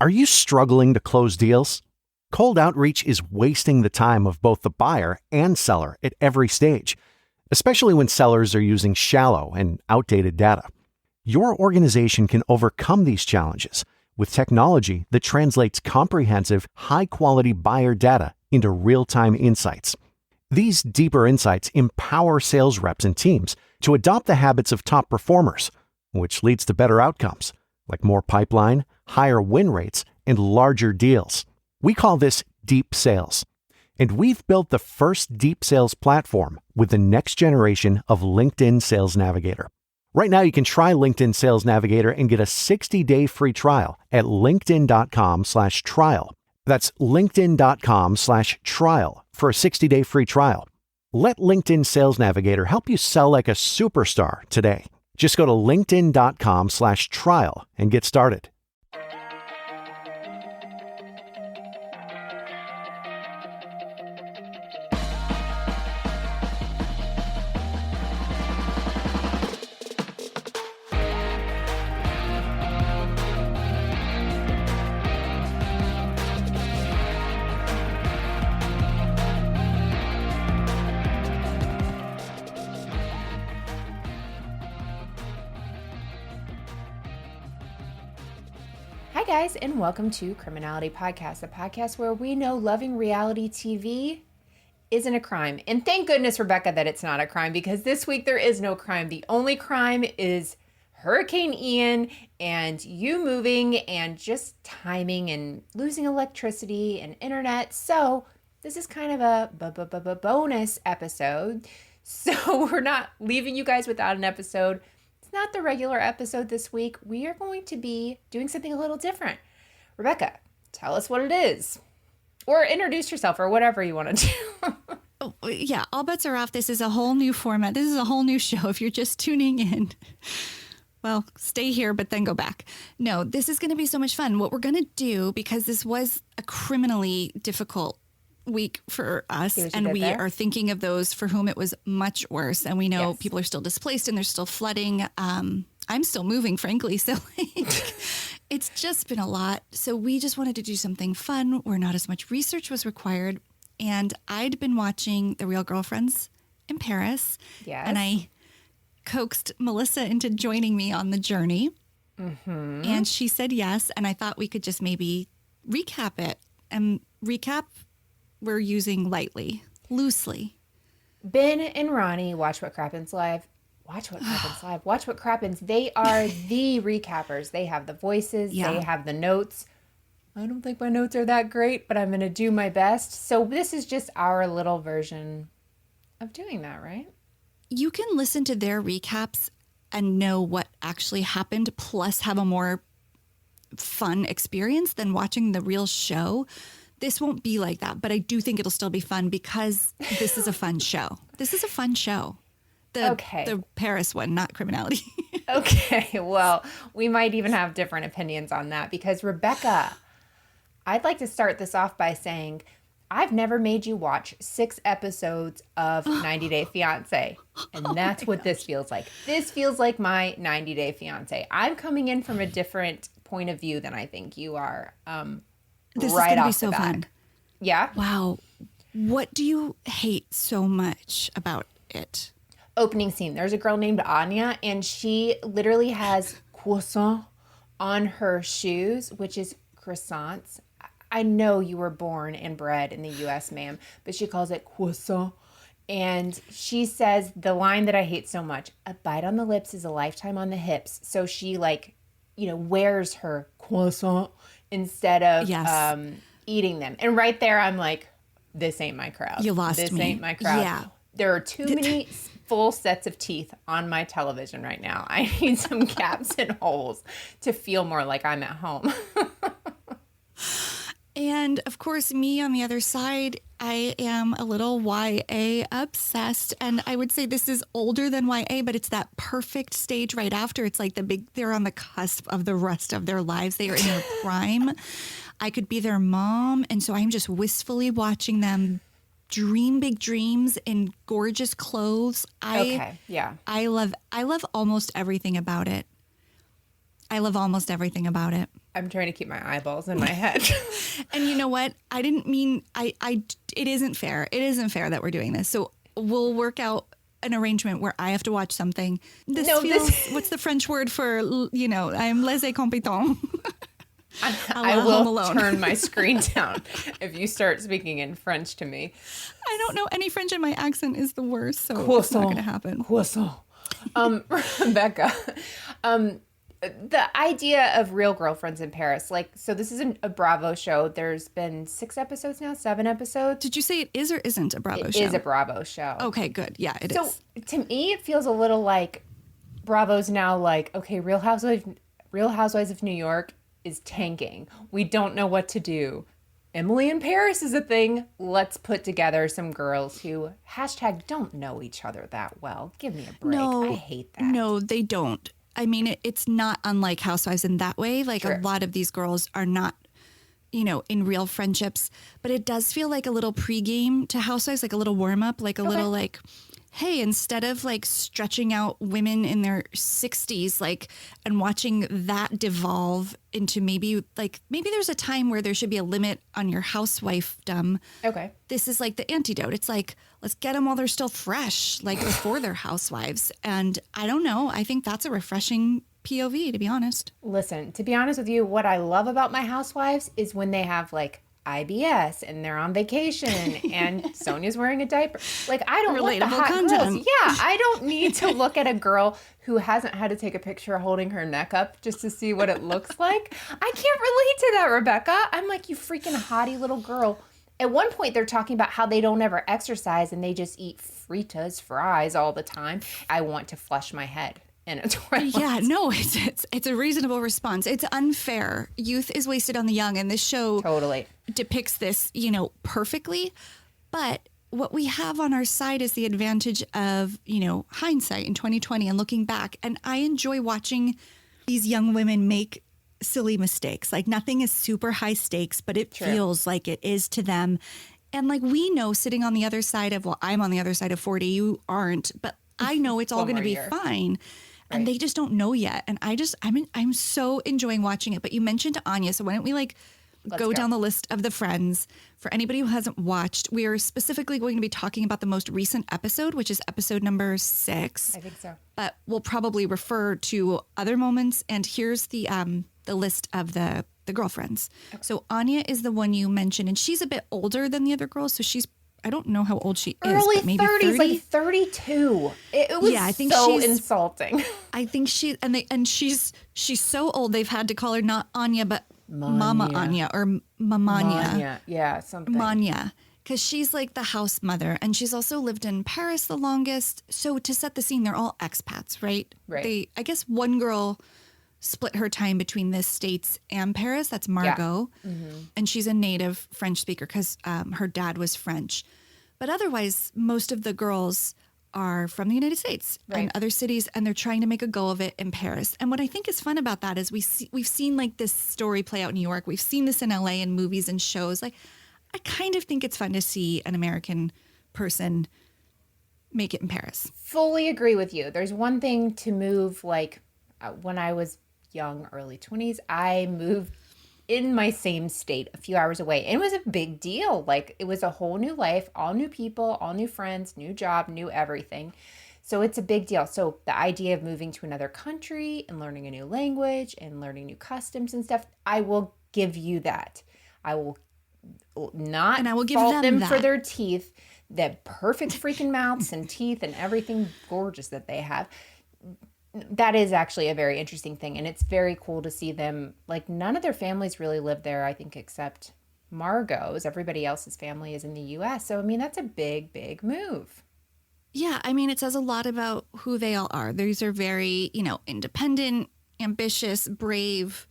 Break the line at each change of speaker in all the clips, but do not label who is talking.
Are you struggling to close deals? Cold outreach is wasting the time of both the buyer and seller at every stage, especially when sellers are using shallow and outdated data. Your organization can overcome these challenges with technology that translates comprehensive, high-quality buyer data into real-time insights. These deeper insights empower sales reps and teams to adopt the habits of top performers, which leads to better outcomes, like more pipeline, higher win rates, and larger deals. We call this deep sales. And we've built the first deep sales platform with the next generation of LinkedIn Sales Navigator. Right now, you can try LinkedIn Sales Navigator and get a 60-day free trial at linkedin.com/trial. That's linkedin.com/trial for a 60-day free trial. Let LinkedIn Sales Navigator help you sell like a superstar today. Just go to linkedin.com/trial and get started.
Hi guys, and welcome to Criminality Podcast, a podcast where we know loving reality TV isn't a crime. And thank goodness, Rebekah, that it's not a crime, because this week there is no crime. The only crime is Hurricane Ian and you moving and just timing and losing electricity and internet. So this is kind of a bonus episode. So we're not leaving you guys without an episode. It's not the regular episode this week. We are going to be doing something a little different. Rebekah, tell us what it is. Or introduce yourself or whatever you want to do.
Yeah, all bets are off. This is a whole new format. This is a whole new show. If you're just tuning in, well, stay here, but then go back. No, this is going to be so much fun. What we're going to do, because this was a criminally difficult week for us, and we are thinking of those for whom it was much worse, and we know people are still displaced and there's still flooding. I'm still moving, frankly, so it's just been a lot. So we just wanted to do something fun where not as much research was required, and I'd been watching The Real Girlfriends in Paris, and I coaxed Melissa into joining me on the journey, and she said yes, and I thought we could just maybe recap it, and recap we're using lightly, loosely.
Ben and Ronnie, Watch What Crappens Live. Watch What Crappens Live. Watch What Crappens. They are the recappers. They have the voices. Yeah. They have the notes. I don't think my notes are that great, but I'm going to do my best. So this is just our little version of doing that, right?
You can listen to their recaps and know what actually happened, plus have a more fun experience than watching the real show. This won't be like that, but I do think it'll still be fun because this is a fun show. This is a fun show. The Paris one, not Criminality.
Okay, well, we might even have different opinions on that because, Rebekah, I'd like to start this off by saying I've never made you watch 6 episodes of 90 Day Fiancé, and that's what this feels like. This feels like my 90 Day Fiancé. I'm coming in from a different point of view than I think you are.
This
right
is going to
off
be so fun.
Yeah?
Wow. What do you hate so much about it?
Opening scene. There's a girl named Anya, and she literally has croissant on her shoes, which is croissants. I know you were born and bred in the U.S., ma'am, but she calls it croissant. And she says the line that I hate so much, a bite on the lips is a lifetime on the hips. So she wears her croissant instead of eating them. And right there, I'm like, this ain't my crowd.
You lost
this
me.
This ain't my crowd.
Yeah.
There are too many full sets of teeth on my television right now. I need some gaps and holes to feel more like I'm at home.
And of course, me on the other side, I am a little YA obsessed. And I would say this is older than YA, but it's that perfect stage right after. It's like they're on the cusp of the rest of their lives. They are in their prime. I could be their mom. And so I'm just wistfully watching them dream big dreams in gorgeous clothes. I love almost everything about it. I love almost everything about it.
I'm trying to keep my eyeballs in my head.
And you know what? I didn't mean, it isn't fair. It isn't fair that we're doing this. So we'll work out an arrangement where I have to watch something. What's the French word for, I'm laissez compétent.
I will turn my screen down if you start speaking in French to me.
I don't know any French and my accent is the worst, so
Croissant.
It's not going to happen.
Croissant. Rebekah, the idea of Real Girlfriends in Paris, so this is a Bravo show. There's been 6 episodes now, 7 episodes.
Did you say it is or isn't a Bravo show?
It is a Bravo show.
Okay, good. Yeah, it is.
So to me, it feels a little like Bravo's now okay, Real Housewives of New York is tanking. We don't know what to do. Emily in Paris is a thing. Let's put together some girls who #don't know each other that well. Give me a break.
No,
I hate that.
No, they don't. I mean, it's not unlike Housewives in that way.
Sure.
A lot of these girls are not, in real friendships. But it does feel like a little pregame to Housewives, like a little warm up, like a little hey, instead of stretching out women in their 60s, and watching that devolve into maybe there's a time where there should be a limit on your housewifedom.
Okay.
This is the antidote. It's let's get them while they're still fresh, before they're housewives. And I don't know. I think that's a refreshing POV, to be honest.
Listen, to be honest with you, what I love about my housewives is when they have IBS and they're on vacation and Sonia's wearing a diaper. I don't want the hot
content.
girls. Yeah, I don't need to look at a girl who hasn't had to take a picture holding her neck up just to see what it looks like. I can't relate to that, Rebekah. I'm you freaking hottie little girl. At one point, they're talking about how they don't ever exercise and they just eat frítes, fries all the time. I want to flush my head in a toilet.
Yeah, no, it's a reasonable response. It's unfair. Youth is wasted on the young, and this show
totally
depicts this, perfectly. But what we have on our side is the advantage of, hindsight in 2020 and looking back. And I enjoy watching these young women make silly mistakes. Nothing is super high stakes, but it feels like it is to them. And we know sitting on the other side of, I'm on the other side of 40, you aren't, but I know it's all going to be fine. And they just don't know yet. And I'm so enjoying watching it. But you mentioned Anya, so why don't we go down the list of the friends. For anybody who hasn't watched, we are specifically going to be talking about the most recent episode, which is episode number 6.
I think so.
But we'll probably refer to other moments. And here's the list of the girlfriends. Okay. So Anya is the one you mentioned, and she's a bit older than the other girls. So I don't know how old she is.
Early
but maybe
30s,
30?
32. It was
I think
so
she's
insulting.
I think she's so old they've had to call her not Anya but Mama Anya or Mamanya.
Yeah, something.
Manya. Because she's the house mother, and she's also lived in Paris the longest. So to set the scene, they're all expats, right?
Right.
I guess one girl split her time between the States and Paris. That's Margot. Yeah. Mm-hmm. And she's a native French speaker because her dad was French. But otherwise, most of the girls are from the United States and other cities, and they're trying to make a go of it in Paris. And what I think is fun about that is we've seen this story play out in New York. We've seen this in LA in movies and shows. I kind of think it's fun to see an American person make it in Paris.
Fully agree with you. There's one thing to move, when I was young, early 20s, I moved in my same state a few hours away. And it was a big deal. It was a whole new life, all new people, all new friends, new job, new everything. So it's a big deal. So the idea of moving to another country and learning a new language and learning new customs and stuff, I will give you that. I will not
and I will give
fault them
that.
for their teeth, the perfect freaking mouths and teeth and everything gorgeous that they have. That is actually a very interesting thing. And it's very cool to see them, none of their families really live there, I think, except Margot's. Everybody else's family is in the U.S. So, that's a big, big move.
Yeah. It says a lot about who they all are. These are very, independent, ambitious, brave,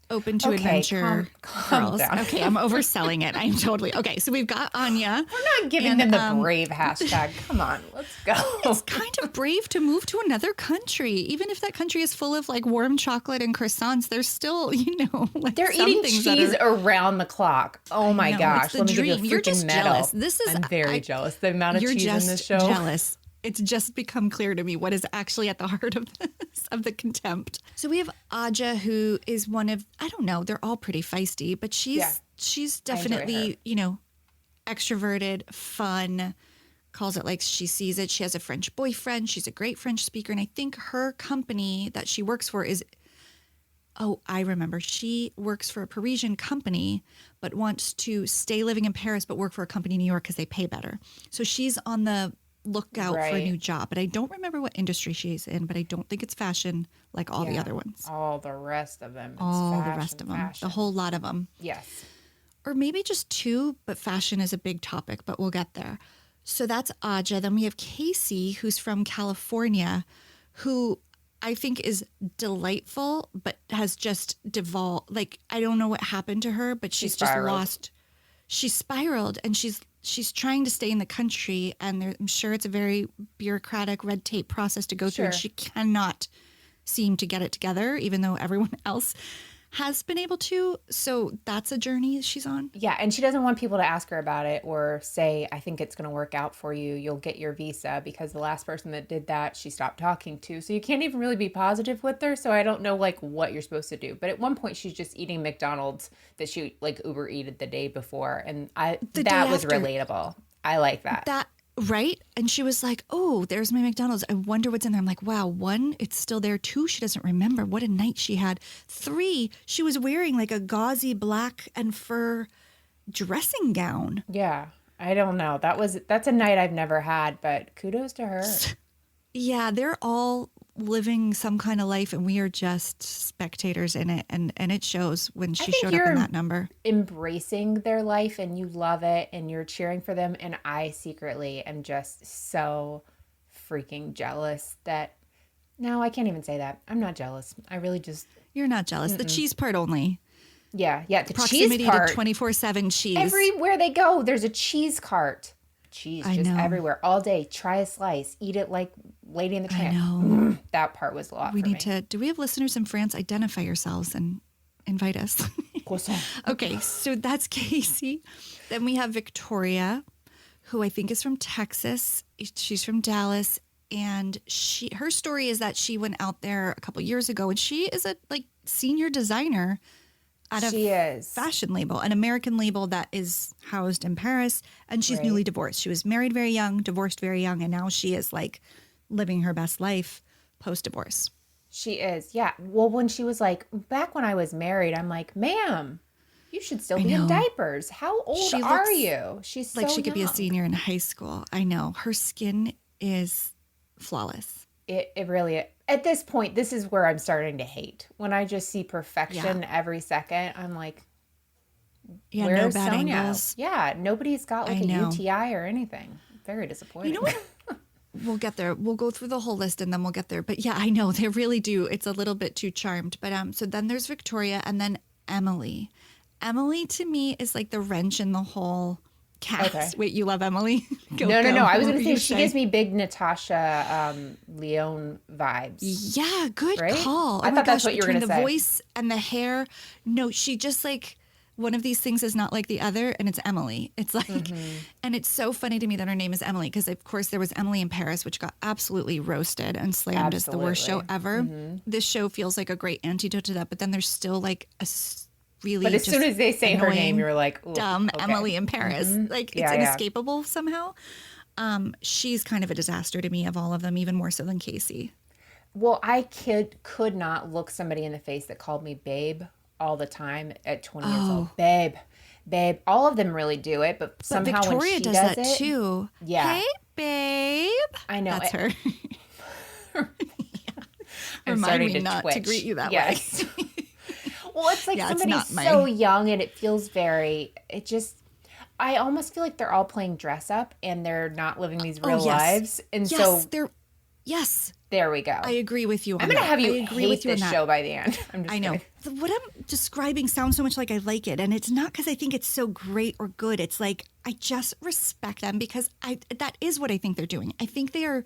open to adventure
calm
girls.
down.
Okay, I'm overselling it. I'm totally okay. So we've got Anya.
We're not giving them the brave hashtag. Come on, let's go.
It's kind of brave to move to another country, even if that country is full of warm chocolate and croissants. They're still,
they're eating cheese around the clock. Oh my gosh!
Let me
give you a
You're just
medal.
jealous.
I'm very jealous. The amount of cheese in this show.
Jealous. It's just become clear to me what is actually at the heart of this, of the contempt. So we have Aja, who is one of, I don't know, they're all pretty feisty, but she's definitely, extroverted, fun, calls it like she sees it. She has a French boyfriend. She's a great French speaker. And I think her company that she works for is, I remember. She works for a Parisian company, but wants to stay living in Paris, but work for a company in New York because they pay better. So she's on the lookout for a new job. But I don't remember what industry she's in, but I don't think it's fashion like all the other ones.
All the rest of them.
The whole lot of them.
Yes.
Or maybe just two, but fashion is a big topic, but we'll get there. So that's Aja. Then we have Casey, who's from California, who I think is delightful, but has just devolved. Like, I don't know what happened to her, but she's just lost. She spiraled, and she's trying to stay in the country, and I'm sure it's a very bureaucratic red tape process to go through. And she cannot seem to get it together, even though everyone else has been able to. So that's a journey she's on.
Yeah, and she doesn't want people to ask her about it or say, I think it's going to work out for you. You'll get your visa, because the last person that did that, she stopped talking to. So you can't even really be positive with her. So I don't know like what you're supposed to do. But at one point she's just eating McDonald's that she like Uber eated the day before. And that was relatable. I like that.
Right? And she was like, oh, there's my McDonald's. I wonder what's in there. I'm like, wow, 1, it's still there. 2, she doesn't remember. What a night she had. 3, she was wearing like a gauzy black and fur dressing gown.
Yeah. I don't know. That's a night I've never had, but kudos to her.
Yeah, they're all living some kind of life, and we are just spectators in it, and it shows when she showed up in that number.
Embracing their life, and you love it, and you're cheering for them, and I secretly am just so freaking jealous that no, I can't even say that. I'm not jealous. I really just...
You're not jealous. The cheese part only.
Yeah, the
proximity
cheese part.
To 24/7 cheese.
Everywhere they go, there's a cheese cart. Cheese just everywhere, all day. Try a slice. Eat it like Lady in the Tramp.
I know.
That part was a lot for
me.
We need
to... Do we have listeners in France? Identify yourselves and invite us.
Croissant.
Okay, so that's Casey. Then we have Victoria, who I think is from Texas. She's from Dallas. And her story is that she went out there a couple years ago, and she is a senior designer at a fashion label, an American label that is housed in Paris, and she's newly divorced. She was married very young, divorced very young, and now she is like living her best life post-divorce.
She is, yeah. Well, when she was like, back when I was married, I'm like, ma'am, you should still be in diapers. How old are you? She's
like
so
she could
young.
be a senior in high school. I know. Her skin is flawless.
It really, at this point, this is where I'm starting to hate. When I just see perfection every second, I'm like, where's
no bad
Sonia?
angles.
Yeah, nobody's got like a UTI or anything. Very disappointing.
You know what? We'll get there. We'll go through the whole list and then we'll get there. But yeah, I know they really do. It's a little bit too charmed. But so then there's Victoria and then Emily. Emily to me is like the wrench in the whole cast. Okay. Wait, you love Emily?
No. I was going to say she gives me big Natasha Lyonne vibes.
Yeah, good call.
I thought that's what you were going to say.
The voice and the hair. No, she just like one of these things is not like the other, and it's Emily. It's like, and it's so funny to me that her name is Emily because of course there was Emily in Paris, which got absolutely roasted and slammed as the worst show ever. This show feels like a great antidote to that, but then there's still like a really
but as soon as they say her name, you're like,
dumb Emily in Paris. Like it's inescapable somehow. She's kind of a disaster to me of all of them, even more so than Casey.
Well, I could not look somebody in the face that called me babe all the time at 20 years old. Babe. All of them really do it, but somehow
Victoria
when she
does
that
it too.
Yeah.
Hey, babe.
I know.
That's her.
Remind
me not to greet you that way.
Well, it's like somebody's so young and it feels I almost feel like they're all playing dress up and they're not living these real lives. And there we go.
I agree with you on
I'm going to have you hate this show by the end.
I know. What I'm describing sounds so much like I like it. And it's not because I think it's so great or good. It's like I just respect them because that is what I think they're doing. I think they are,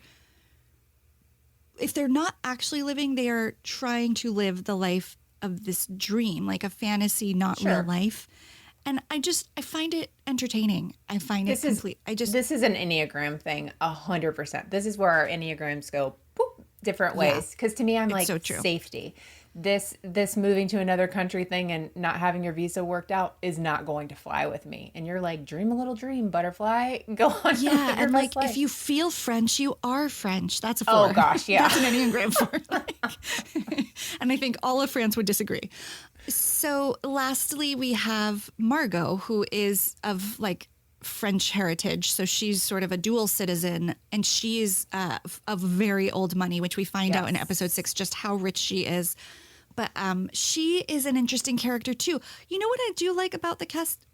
if they're not actually living, they are trying to live the life of this dream, like a fantasy, not real life. And I find it entertaining. I find
This is an Enneagram thing, 100%. This is where our Enneagrams go boop, different ways. Because to me, I'm like,
so true.
Safety. This moving to another country thing and not having your visa worked out is not going to fly with me. And you're like, dream a little dream, butterfly. Go on.
Yeah, and like if you feel French, you are French. That's a 4.
Oh gosh, yeah.
That's an Enneagram 4. And I think all of France would disagree. So lastly, we have Margot, who is of like French heritage. So she's sort of a dual citizen, and she is of very old money, which we find out in episode 6 just how rich she is. But she is an interesting character too. You know what I do like about the cast?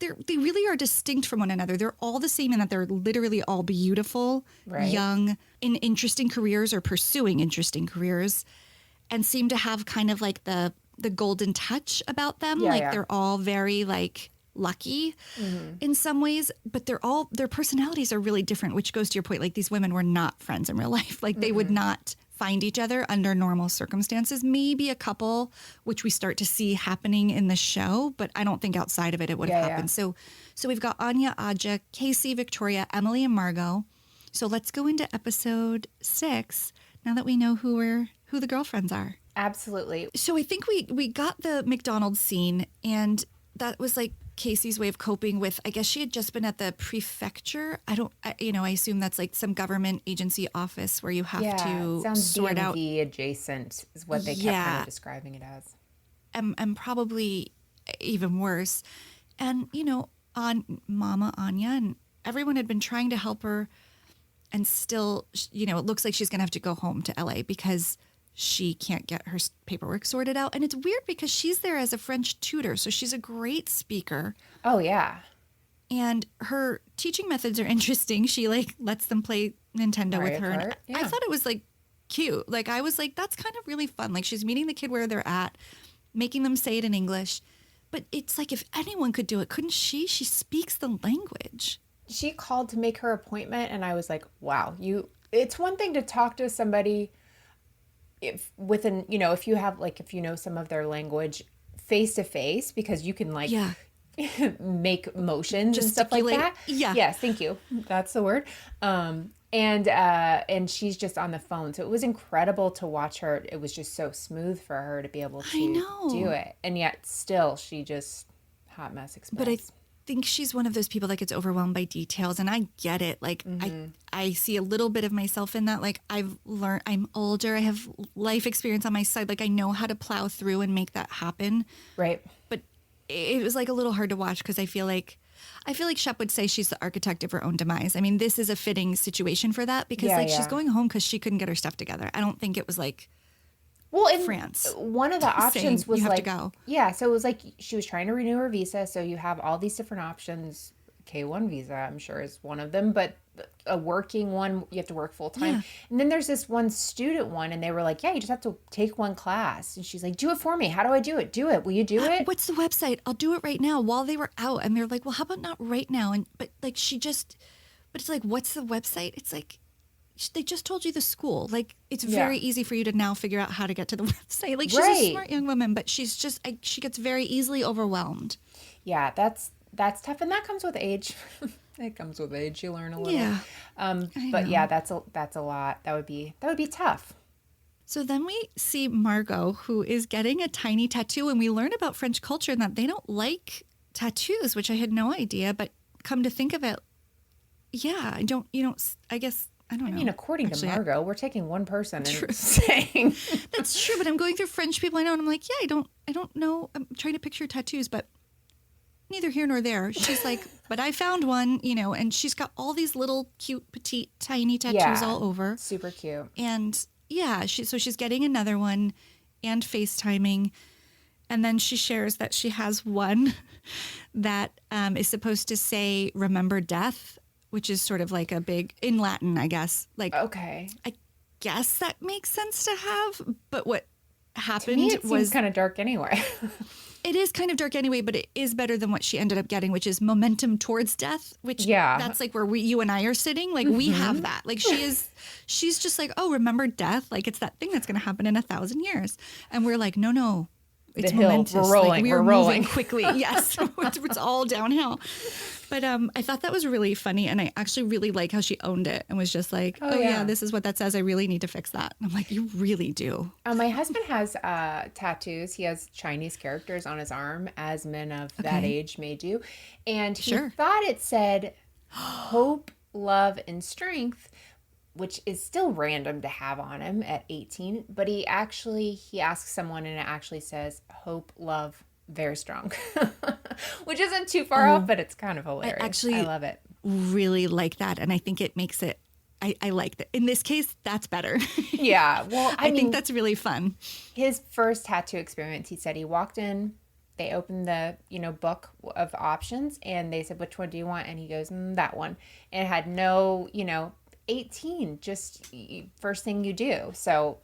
They really are distinct from one another. They're all the same in that they're literally all beautiful, young, in interesting careers or pursuing interesting careers, and seem to have kind of like the golden touch about them. They're all very like lucky in some ways, but their personalities are really different, which goes to your point. Like these women were not friends in real life. Like they would not find each other under normal circumstances. Maybe a couple, which we start to see happening in the show, but I don't think outside of it would have happened. So we've got Anya, Aja, Casey, Victoria, Emily, and Margot. So let's go into episode 6 now that we know who the girlfriends are.
Absolutely.
So I think we got the McDonald's scene, and that was like Casey's way of coping with, I guess she had just been at the prefecture. I assume that's like some government agency office where you have to sort out.
DMV adjacent is what they kept kind of describing it as.
And probably even worse. And, on Mama Anya and everyone had been trying to help her, and still, it looks like she's going to have to go home to LA because she can't get her paperwork sorted out. And it's weird because she's there as a French tutor, so she's a great speaker.
Oh, yeah.
And her teaching methods are interesting. She like lets them play Nintendo with her. And I thought it was like cute. Like I was like, that's kind of really fun. Like she's meeting the kid where they're at, making them say it in English. But it's like if anyone could do it, couldn't she? She speaks the language.
She called to make her appointment, and I was like, wow, it's one thing to talk to somebody if you have like, if you know some of their language face to face, because you can like make motions and stuff like that. Yeah. Yes. Thank you. That's the word. And she's just on the phone. So it was incredible to watch her. It was just so smooth for her to be able to do it. And yet still she just hot mess express.
But I think she's one of those people that gets overwhelmed by details, and I get it. Like I see a little bit of myself in that. Like I've learned, I'm older, I have life experience on my side. Like I know how to plow through and make that happen.
Right.
But it was like a little hard to watch because I feel like Shep would say she's the architect of her own demise. I mean, this is a fitting situation for that because she's going home because she couldn't get her stuff together. I don't think it was like, in France.
One of the options was
you have
like,
to go.
Yeah, so it was like she was trying to renew her visa. So you have all these different options. K1 visa, I'm sure, is one of them, but a working one, you have to work full time. Yeah. And then there's this one student one, and they were like, yeah, you just have to take one class. And she's like, do it for me. How do I do it? Do it. Will you do it?
What's the website? I'll do it right now. While they were out, and they're like, well, how about not right now? But it's like, what's the website? It's like, they just told you the school. Like, it's very easy for you to now figure out how to get to the website. Like, she's a smart young woman, but she gets very easily overwhelmed.
Yeah, that's tough. And that comes with age. It comes with age. You learn a little. Yeah. But yeah, that's a lot. That would be tough.
So then we see Margot, who is getting a tiny tattoo, and we learn about French culture and that they don't like tattoos, which I had no idea, but come to think of it, I don't know. I mean,
according to Margot, we're taking one person and saying
that's true. But I'm going through French people I know, and I'm like, I don't know. I'm trying to picture tattoos, but neither here nor there. She's like, but I found one, and she's got all these little cute, petite, tiny tattoos all over.
Super cute.
And so she's getting another one and FaceTiming. And then she shares that she has one that is supposed to say, remember death, which is sort of like a big, in Latin, I guess. Like,
okay.
I guess that makes sense to have. But what happened
to me, it seems kind of dark anyway.
It is kind of dark anyway, but it is better than what she ended up getting, which is momentum towards death, which that's like where you and I are sitting. Like we have that. Like she's just like, oh, remember death? Like it's that thing that's going to happen in 1,000 years. And we're like, no, it's
hill.
momentous.
We're rolling.
Like, we
we're
are
rolling
moving quickly. Yes, it's all downhill. But I thought that was really funny, and I actually really like how she owned it and was just like, "Oh yeah, this is what that says. I really need to fix that." And I'm like, "You really do."
My husband has tattoos. He has Chinese characters on his arm, as men of that age may do, and he thought it said "hope, love, and strength," which is still random to have on him at 18. But he asks someone, and it actually says "hope, love." Very strong, which isn't too far off, but it's kind of hilarious. I love it.
Really like that. And I think it makes it, I like that. In this case, that's better.
Yeah. Well, I mean,
think that's really fun.
His first tattoo experience, he said he walked in, they opened the, book of options, and they said, "Which one do you want?" And he goes, "That one." And it had no, 18, just first thing you do. So,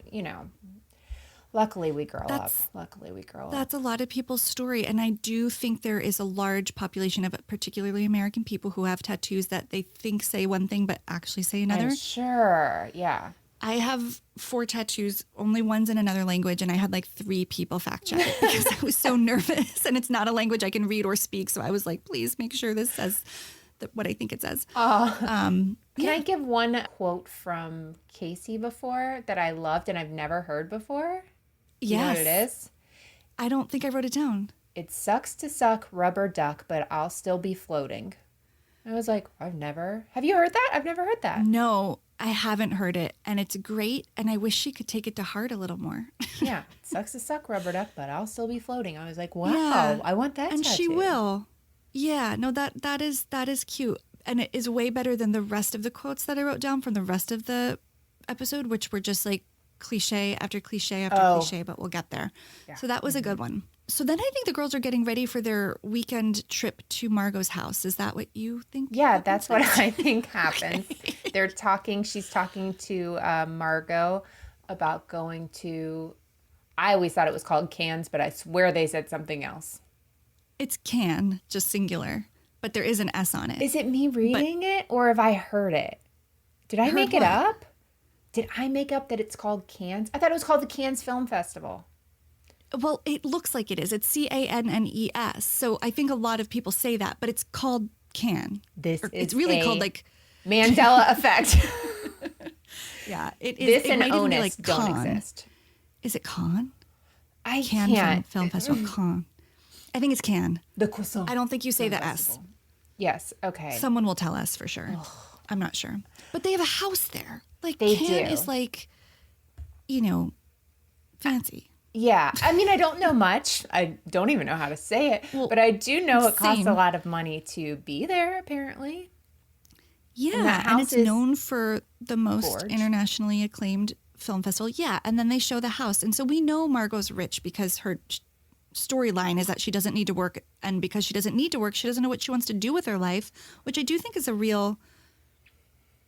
luckily we grow up. That's
a lot of people's story. And I do think there is a large population of particularly American people who have tattoos that they think say one thing, but actually say another.
I'm sure. Yeah.
I have 4 tattoos, only one's in another language. And I had like 3 people fact check it because I was so nervous, and it's not a language I can read or speak. So I was like, please make sure this says what I think it says.
Can I give one quote from Casey before that I loved and I've never heard before?
Yes.
You know what it is?
I don't think I wrote it down.
"It sucks to suck rubber duck, but I'll still be floating." I was like, have you heard that? I've never heard that.
No, I haven't heard it. And it's great. And I wish she could take it to heart a little more.
Yeah. "It sucks to suck rubber duck, but I'll still be floating." I was like, wow, I want that
and
tattoo.
She will. Yeah, no, that is cute. And it is way better than the rest of the quotes that I wrote down from the rest of the episode, which were just like cliche after cliche after cliche, but we'll get there. Yeah. So that was a good one. So then I think the girls are getting ready for their weekend trip to Margot's house. Is that what you think?
Yeah, that's what I think happens. Okay. She's talking to Margot about going to, I always thought it was called Cannes, but I swear they said something else.
It's can, just singular, but there is an S on it.
Is it me reading it, or have I heard it? Did I make it up? Did I make up that it's called Cannes? I thought it was called the Cannes Film Festival.
Well, it looks like it is. It's Cannes. So I think a lot of people say that, but it's called Cannes.
It's
really called like
Mandela effect.
Yeah, it is.
This and onus like don't exist.
Is it Cannes?
I can't.
Film Festival, Cannes. I think it's Cannes.
The croissant.
I don't think you say the S.
Yes. Okay.
Someone will tell us for sure. I'm not sure. But they have a house there. Like,
they
Cannes
do.
is like, fancy.
Yeah. I mean, I don't know much. I don't even know how to say it. Well, but I do know it costs a lot of money to be there, apparently.
Yeah. And it's known for the most internationally acclaimed film festival. Yeah. And then they show the house. And so we know Margot's rich because her storyline is that she doesn't need to work. And because she doesn't need to work, she doesn't know what she wants to do with her life, which I do think is a real,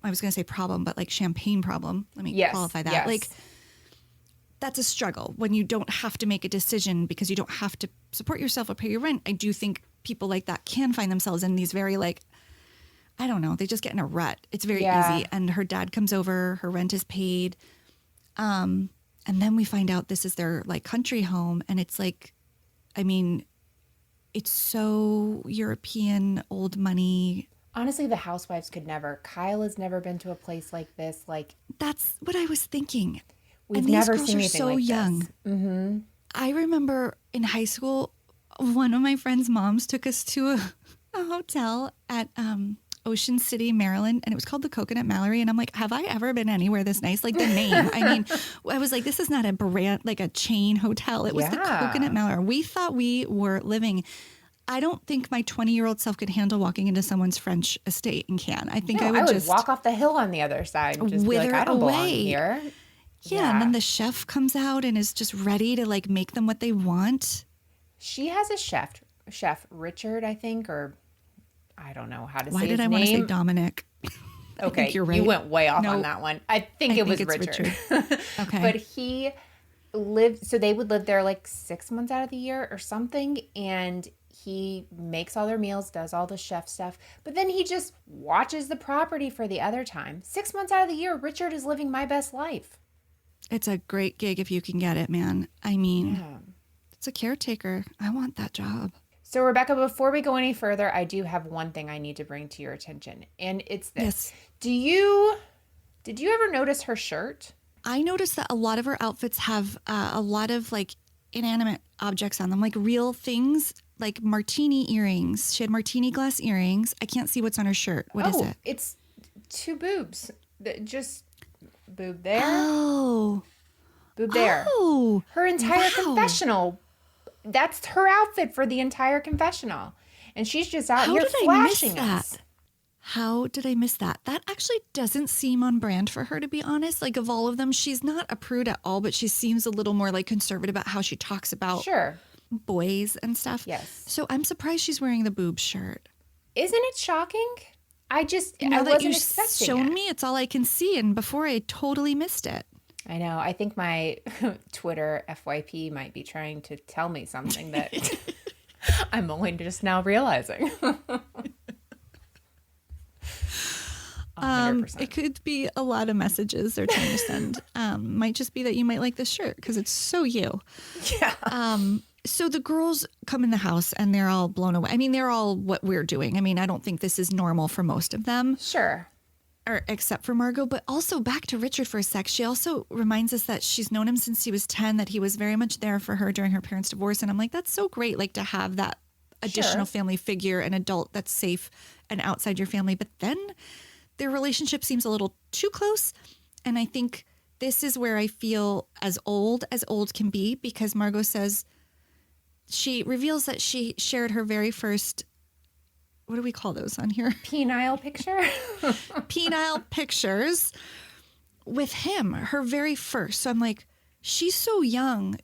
I was going to say problem, but like champagne problem. Let me qualify that.
Yes.
Like, that's a struggle when you don't have to make a decision because you don't have to support yourself or pay your rent. I do think people like that can find themselves in these very like, I don't know, they just get in a rut. It's very easy. And her dad comes over, her rent is paid. And then we find out this is their like country home. And it's like, I mean, it's so European, old money.
Honestly, the housewives could never. Kyle has never been to a place like this. Like,
that's what I was thinking.
We've never seen anything
so
like
young.
This. Mm-hmm.
I remember in high school, one of my friend's moms took us to a hotel at Ocean City, Maryland, and it was called the Coconut Mallory. And I'm like, have I ever been anywhere this nice? Like the name. I mean, I was like, this is not a brand, like a chain hotel. It was the Coconut Mallory. We thought we were living. I don't think my 20-year-old self could handle walking into someone's French estate in Cannes. I think I would just
walk off the hill on the other side and just be like, I don't belong here.
Yeah, and then the chef comes out and is just ready to like make them what they want.
She has a chef Richard, I think, or I don't know how to say his name.
Why did I want to say Dominic?
Okay,
you're right.
You went way off on that one. I think it was Richard.
Okay.
But he lived, so they would live there like 6 months out of the year or something, and he makes all their meals, does all the chef stuff, but then he just watches the property for the other time. 6 months out of the year, Richard is living my best life.
It's a great gig if you can get it, man. I mean, It's a caretaker. I want that job.
So, Rebekah, before we go any further, I do have one thing I need to bring to your attention, and it's this.
Yes.
Did you ever notice her shirt?
I noticed that a lot of her outfits have a lot of like inanimate objects on them, like real things, like martini earrings. She had martini glass earrings. I can't see what's on her shirt. What is it?
It's 2 boobs. Just boob there.
Oh.
Boob there.
Oh.
Her entire
wow.
confessional. That's her outfit for the entire confessional. And she's just out
How
here
did I
flashing
miss
us.
that? How did I miss that? That actually doesn't seem on brand for her, to be honest. Like, of all of them, she's not a prude at all, but she seems a little more like conservative about how she talks about boys and stuff.
Yes.
So I'm surprised she's wearing the boob shirt.
Isn't it shocking? I
Now that
wasn't
you've
expecting
shown
it.
me, it's all I can see. And before, I totally missed it.
I know. I think my Twitter FYP might be trying to tell me something that I'm only just now realizing. 100%.
It could be a lot of messages they're trying to send. Might just be that you might like this shirt because it's so you.
Yeah.
So the girls come in the house and they're all blown away. I mean, they're all what we're doing. I mean, I don't think this is normal for most of them.
Sure.
Or except for Margot, but also back to Richard for a sec. She also reminds us that she's known him since he was 10, that he was very much there for her during her parents' divorce. And I'm like, that's so great, like to have that additional family figure, an adult that's safe and outside your family. But then their relationship seems a little too close. And I think this is where I feel as old can be, because Margot says, she reveals that she shared her very first, what do we call those on here?
Penile picture?
Penile pictures with him, her very first. So I'm like, she's so young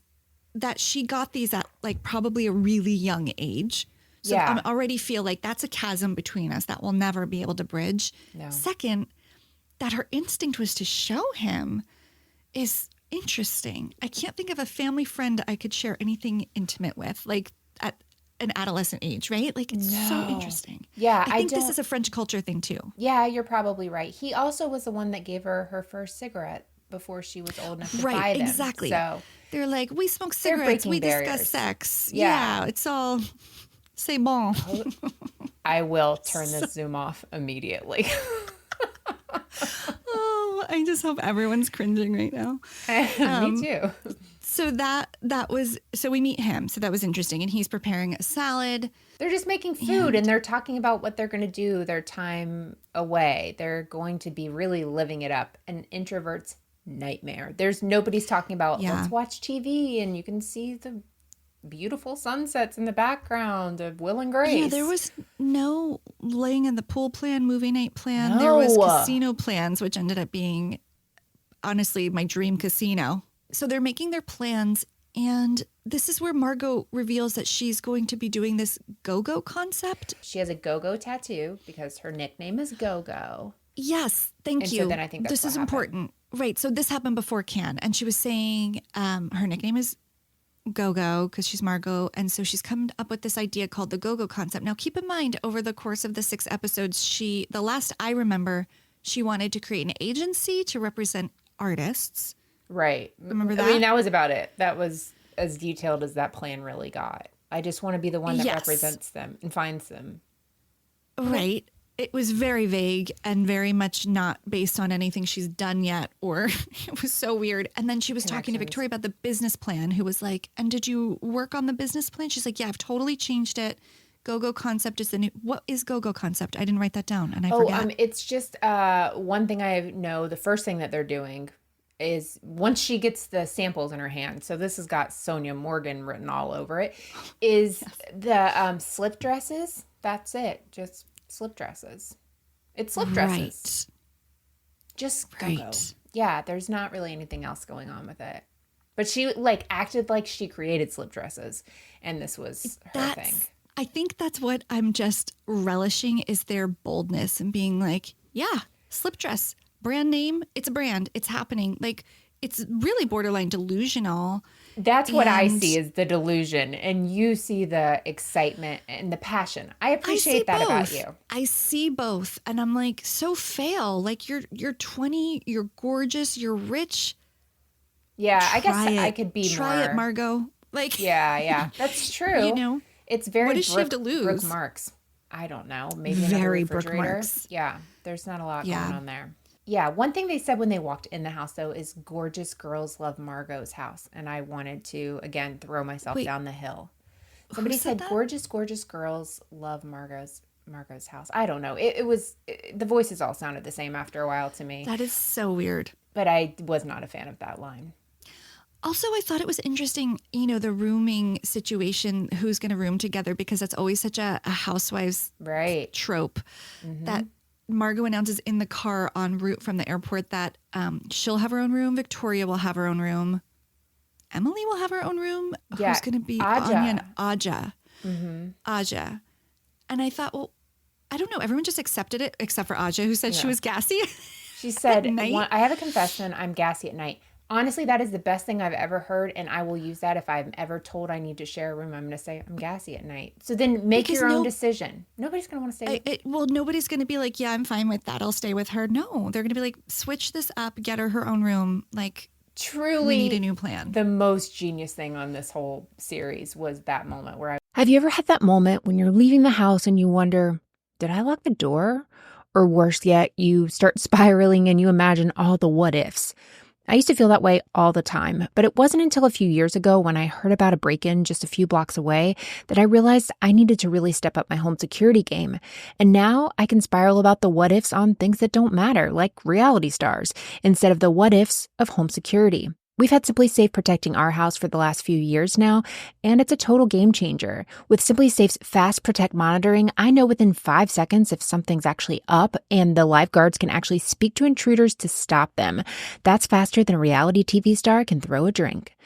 that she got these at like probably a really young age. So I already feel like that's a chasm between us that we'll never be able to bridge. No. Second, that her instinct was to show him is interesting. I can't think of a family friend I could share anything intimate with, like at an adolescent age, right? Like, it's so interesting.
Yeah,
I think this is a French culture thing too.
Yeah, you're probably right. He also was the one that gave her her first cigarette before she was old enough to buy them.
Exactly.
So
they're like, we smoke cigarettes, we discuss sex. Yeah, it's all c'est bon.
I will turn this Zoom off immediately.
Oh, I just hope everyone's cringing right now.
Me too.
So so we meet him. So that was interesting. And he's preparing a salad.
They're just making food and they're talking about what they're going to do their time away. They're going to be really living it up. An introvert's nightmare. Nobody's talking about, let's watch TV and you can see the beautiful sunsets in the background of Will and Grace.
Yeah, there was no laying in the pool plan, movie night plan. No. There was casino plans, which ended up being, honestly, my dream casino. So they're making their plans, and this is where Margot reveals that she's going to be doing this go-go concept.
She has a go-go tattoo because her nickname is Go-Go.
Yes, thank you.
So then I think that's
this is important. Right, so this happened before Cannes, and she was saying her nickname is Go-Go because she's Margot, and so she's come up with this idea called the Go-Go concept. Now, keep in mind, over the course of the 6 episodes, the last I remember, she wanted to create an agency to represent artists.
Right.
Remember that?
I mean, that was about it. That was as detailed as that plan really got. I just want to be the one that represents them and finds them.
Right. It was very vague and very much not based on anything she's done yet, or it was so weird. And then she was talking to Victoria about the business plan, who was like, and did you work on the business plan? She's like, yeah, I've totally changed it. Go-Go concept is the new. What is Go-Go concept? I didn't write that down and I forgot.
It's just one thing I know. The first thing that they're doing is once she gets the samples in her hand, so this has got Sonia Morgan written all over it, is the slip dresses. That's it. Just slip dresses. It's slip dresses. Right. Just Go-Go. Yeah, there's not really anything else going on with it. But she acted like she created slip dresses, and this was her thing.
I think that's what I'm just relishing is their boldness and being like, yeah, slip dress. Brand name, it's a brand, it's happening. Like, it's really borderline delusional.
That's what I see is the delusion, and you see the excitement and the passion. I appreciate that about you.
I see both, and I'm like, so fail. Like, you're 20, you're gorgeous, you're rich.
Yeah, I guess I could be
Try
more.
it, Margot. Like,
Yeah, that's true.
you know,
It's very
what does she have to lose?
Brooke Marks. I don't know. Maybe another
Very Brooke
refrigerator.
Marks.
Yeah, there's not a lot
Yeah.
going on there. Yeah, one thing they said when they walked in the house, though, is gorgeous girls love Margot's house. And I wanted to, again, throw myself down the hill. Somebody said
that?
gorgeous girls love Margot's house. I don't know. The voices all sounded the same after a while to me.
That is so weird.
But I was not a fan of that line.
Also, I thought it was interesting, the rooming situation, who's going to room together, because that's always such a housewives trope that Margot announces in the car en route from the airport that she'll have her own room. Victoria will have her own room. Emily will have her own room.
Yeah,
who's going to be Anya and Aja? Aja. And I thought, well, I don't know. Everyone just accepted it except for Aja, who said she was gassy.
She said,
night.
I have a confession. I'm gassy at night. Honestly, that is the best thing I've ever heard, and I will use that if I'm ever told I need to share a room. I'm going to say I'm gassy at night. So then make your own decision. Nobody's going to want to stay.
Nobody's going to be like, yeah, I'm fine with that. I'll stay with her. No, they're going to be like, switch this up, get her own room. Like,
truly,
we need a new plan.
The most genius thing on this whole series was that moment where
Have you ever had that moment when you're leaving the house and you wonder, did I lock the door? Or worse yet, you start spiraling and you imagine all the what ifs. I used to feel that way all the time, but it wasn't until a few years ago when I heard about a break-in just a few blocks away that I realized I needed to really step up my home security game. And now I can spiral about the what ifs on things that don't matter, like reality stars, instead of the what ifs of home security. We've had Simply Safe protecting our house for the last few years now, and it's a total game changer. With Simply Safe's Fast Protect monitoring, I know within 5 seconds if something's actually up, and the lifeguards can actually speak to intruders to stop them. That's faster than a reality TV star can throw a drink.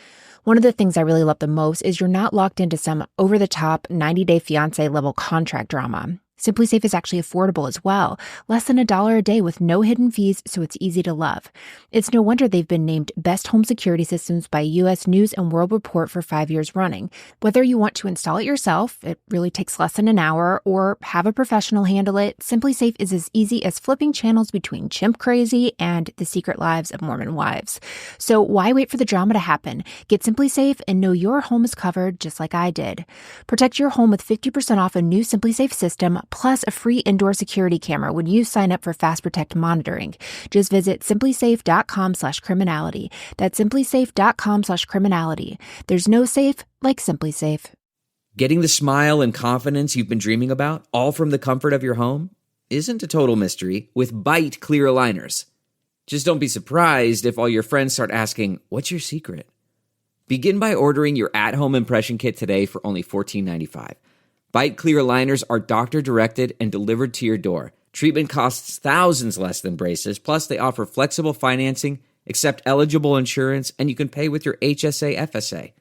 One of the things I really love the most is you're not locked into some over-the-top 90-day fiancé level contract drama. Simply Safe is actually affordable as well, less than $1 a day with no hidden fees, so it's easy to love. It's no wonder they've been named Best Home Security Systems by U.S. News and World Report for 5 years running. Whether you want to install it yourself, it really takes less than an hour, or have a professional handle it, Simply Safe is as easy as flipping channels between Chimp Crazy and The Secret Lives of Mormon Wives. So why wait for the drama to happen? Get Simply Safe and know your home is covered just like I did. Protect your home with 50% off a new Simply Safe system, plus a free indoor security camera when you sign up for Fast Protect monitoring. Just visit simplysafe.com/criminality. That's simplysafe.com/criminality. There's no safe like Simply Safe.
Getting the smile and confidence you've been dreaming about, all from the comfort of your home, isn't a total mystery with Bite Clear Aligners. Just don't be surprised if all your friends start asking, what's your secret? Begin by ordering your at-home impression kit today for only $14.95. Bite Clear Aligners are doctor-directed and delivered to your door. Treatment costs thousands less than braces, plus they offer flexible financing, accept eligible insurance, and you can pay with your HSA FSA.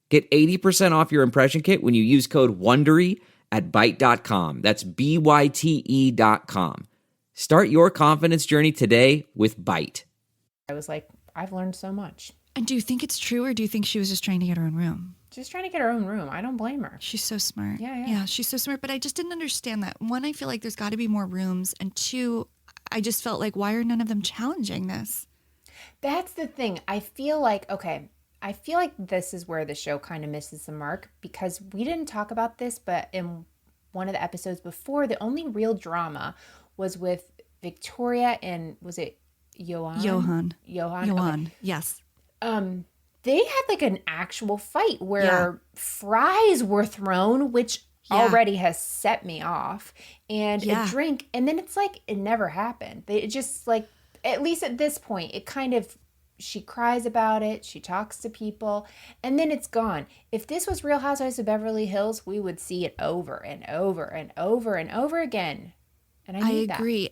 Get 80% off your impression kit when you use code WONDERY at Byte.com. That's BYTE.com. Start your confidence journey today with Byte.
I was like, I've learned so much.
And do you think it's true, or do you think she was just trying to get her own room?
Just trying to get her own room. I don't blame her.
She's so smart.
Yeah,
she's so smart. But I just didn't understand that. One, I feel like there's got to be more rooms. And two, I just felt like, why are none of them challenging this?
That's the thing. I feel like this is where the show kind of misses the mark, because we didn't talk about this, but in one of the episodes before, the only real drama was with Victoria and, was it Johan?
Okay. Yes.
They had like an actual fight where fries were thrown, which already has set me off, and a drink. And then it's like, it never happened. It just like, at least at this point, it kind of, she cries about it. She talks to people, and then it's gone. If this was Real Housewives of Beverly Hills, we would see it over and over and over and over again. And I
agree.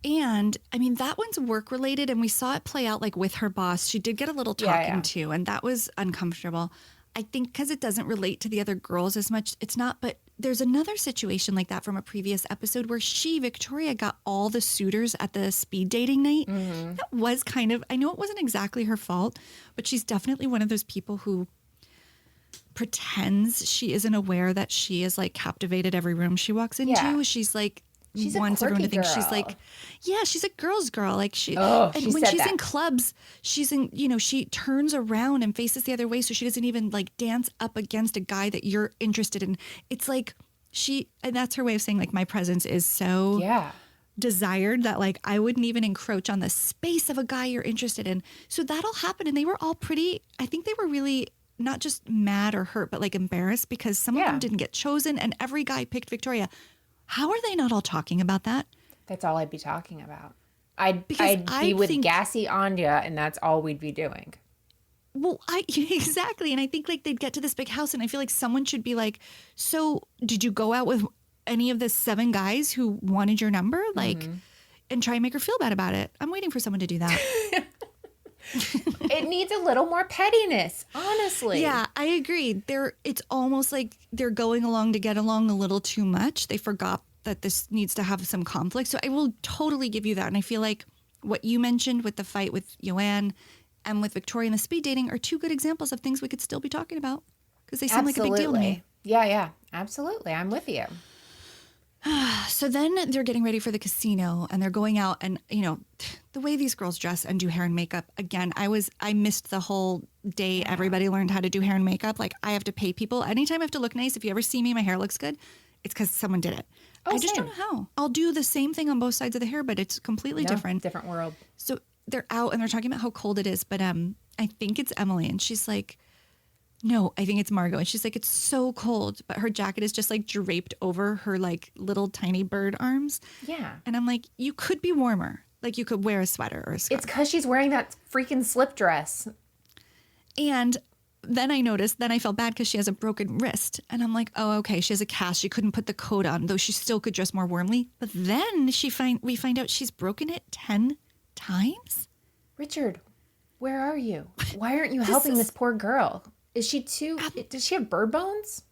And I mean, that one's work related, and we saw it play out like with her boss. She did get a little talking to, and that was uncomfortable. I think because it doesn't relate to the other girls as much, it's not. But there's another situation like that from a previous episode where Victoria, got all the suitors at the speed dating night. Mm-hmm. That was kind of, I know it wasn't exactly her fault, but she's definitely one of those people who pretends she isn't aware that she is like captivated every room she walks into. She's like,
She's a
wants everyone to
quirky
think she's
girl.
like, yeah, she's a girl's girl. Like
She
when
said
she's
that.
in clubs, she's in, she turns around and faces the other way. So she doesn't even like dance up against a guy that you're interested in. It's like and that's her way of saying like my presence is so desired that like I wouldn't even encroach on the space of a guy you're interested in. So that'll happen. And they were all pretty, I think they were really not just mad or hurt, but like embarrassed because some of them didn't get chosen and every guy picked Victoria. How are they not all talking about that?
That's all I'd be talking about. I'd be with gassy Anya, and that's all we'd be doing.
Well, exactly. And I think like they'd get to this big house and I feel like someone should be like, so did you go out with any of the 7 guys who wanted your number? Like, and try and make her feel bad about it. I'm waiting for someone to do that.
It needs a little more pettiness, honestly.
Yeah, I agree. It's almost like they're going along to get along a little too much. They forgot that this needs to have some conflict. So I will totally give you that. And I feel like what you mentioned with the fight with Joanne and with Victoria and the speed dating are 2 good examples of things we could still be talking about because they seem like a big deal to me.
Yeah, absolutely. I'm with you.
So then they're getting ready for the casino and they're going out and, the way these girls dress and do hair and makeup, again, I missed the whole day everybody learned how to do hair and makeup. Like I have to pay people. Anytime I have to look nice, if you ever see me, my hair looks good, it's because someone did it. I just don't know how. I'll do the same thing on both sides of the hair, but it's completely different.
Different world.
So they're out and they're talking about how cold it is, but I think it's Emily and she's like, no, I think it's Margot. And she's like, it's so cold, but her jacket is just like draped over her like little tiny bird arms.
Yeah.
And I'm like, you could be warmer. Like you could wear a sweater or a scarf.
It's because she's wearing that freaking slip dress.
And then I felt bad because she has a broken wrist. And I'm like, oh, okay, she has a cast. She couldn't put the coat on, though she still could dress more warmly. But then we find out she's broken it 10 times.
Richard, where are you? Why aren't you helping this poor girl? Is she does she have bird bones?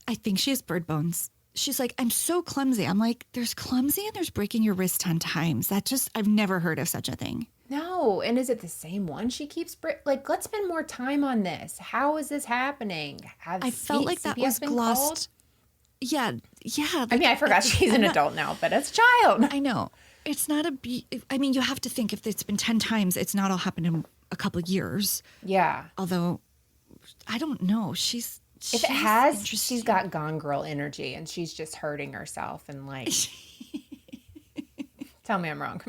I think she has bird bones. She's like, I'm so clumsy. I'm like, there's clumsy and there's breaking your wrist 10 times. I've never heard of such a thing.
No. And is it the same one she keeps? Let's spend more time on this. How is this happening?
I felt like that was glossed. Yeah.
Like, I forgot she's an adult now, but as a child.
I know. It's not you have to think if it's been 10 times, it's not all happened in a couple of years.
Yeah.
Although, I don't know.
If it has, she's got Gone Girl energy and she's just hurting herself and like, tell me I'm wrong.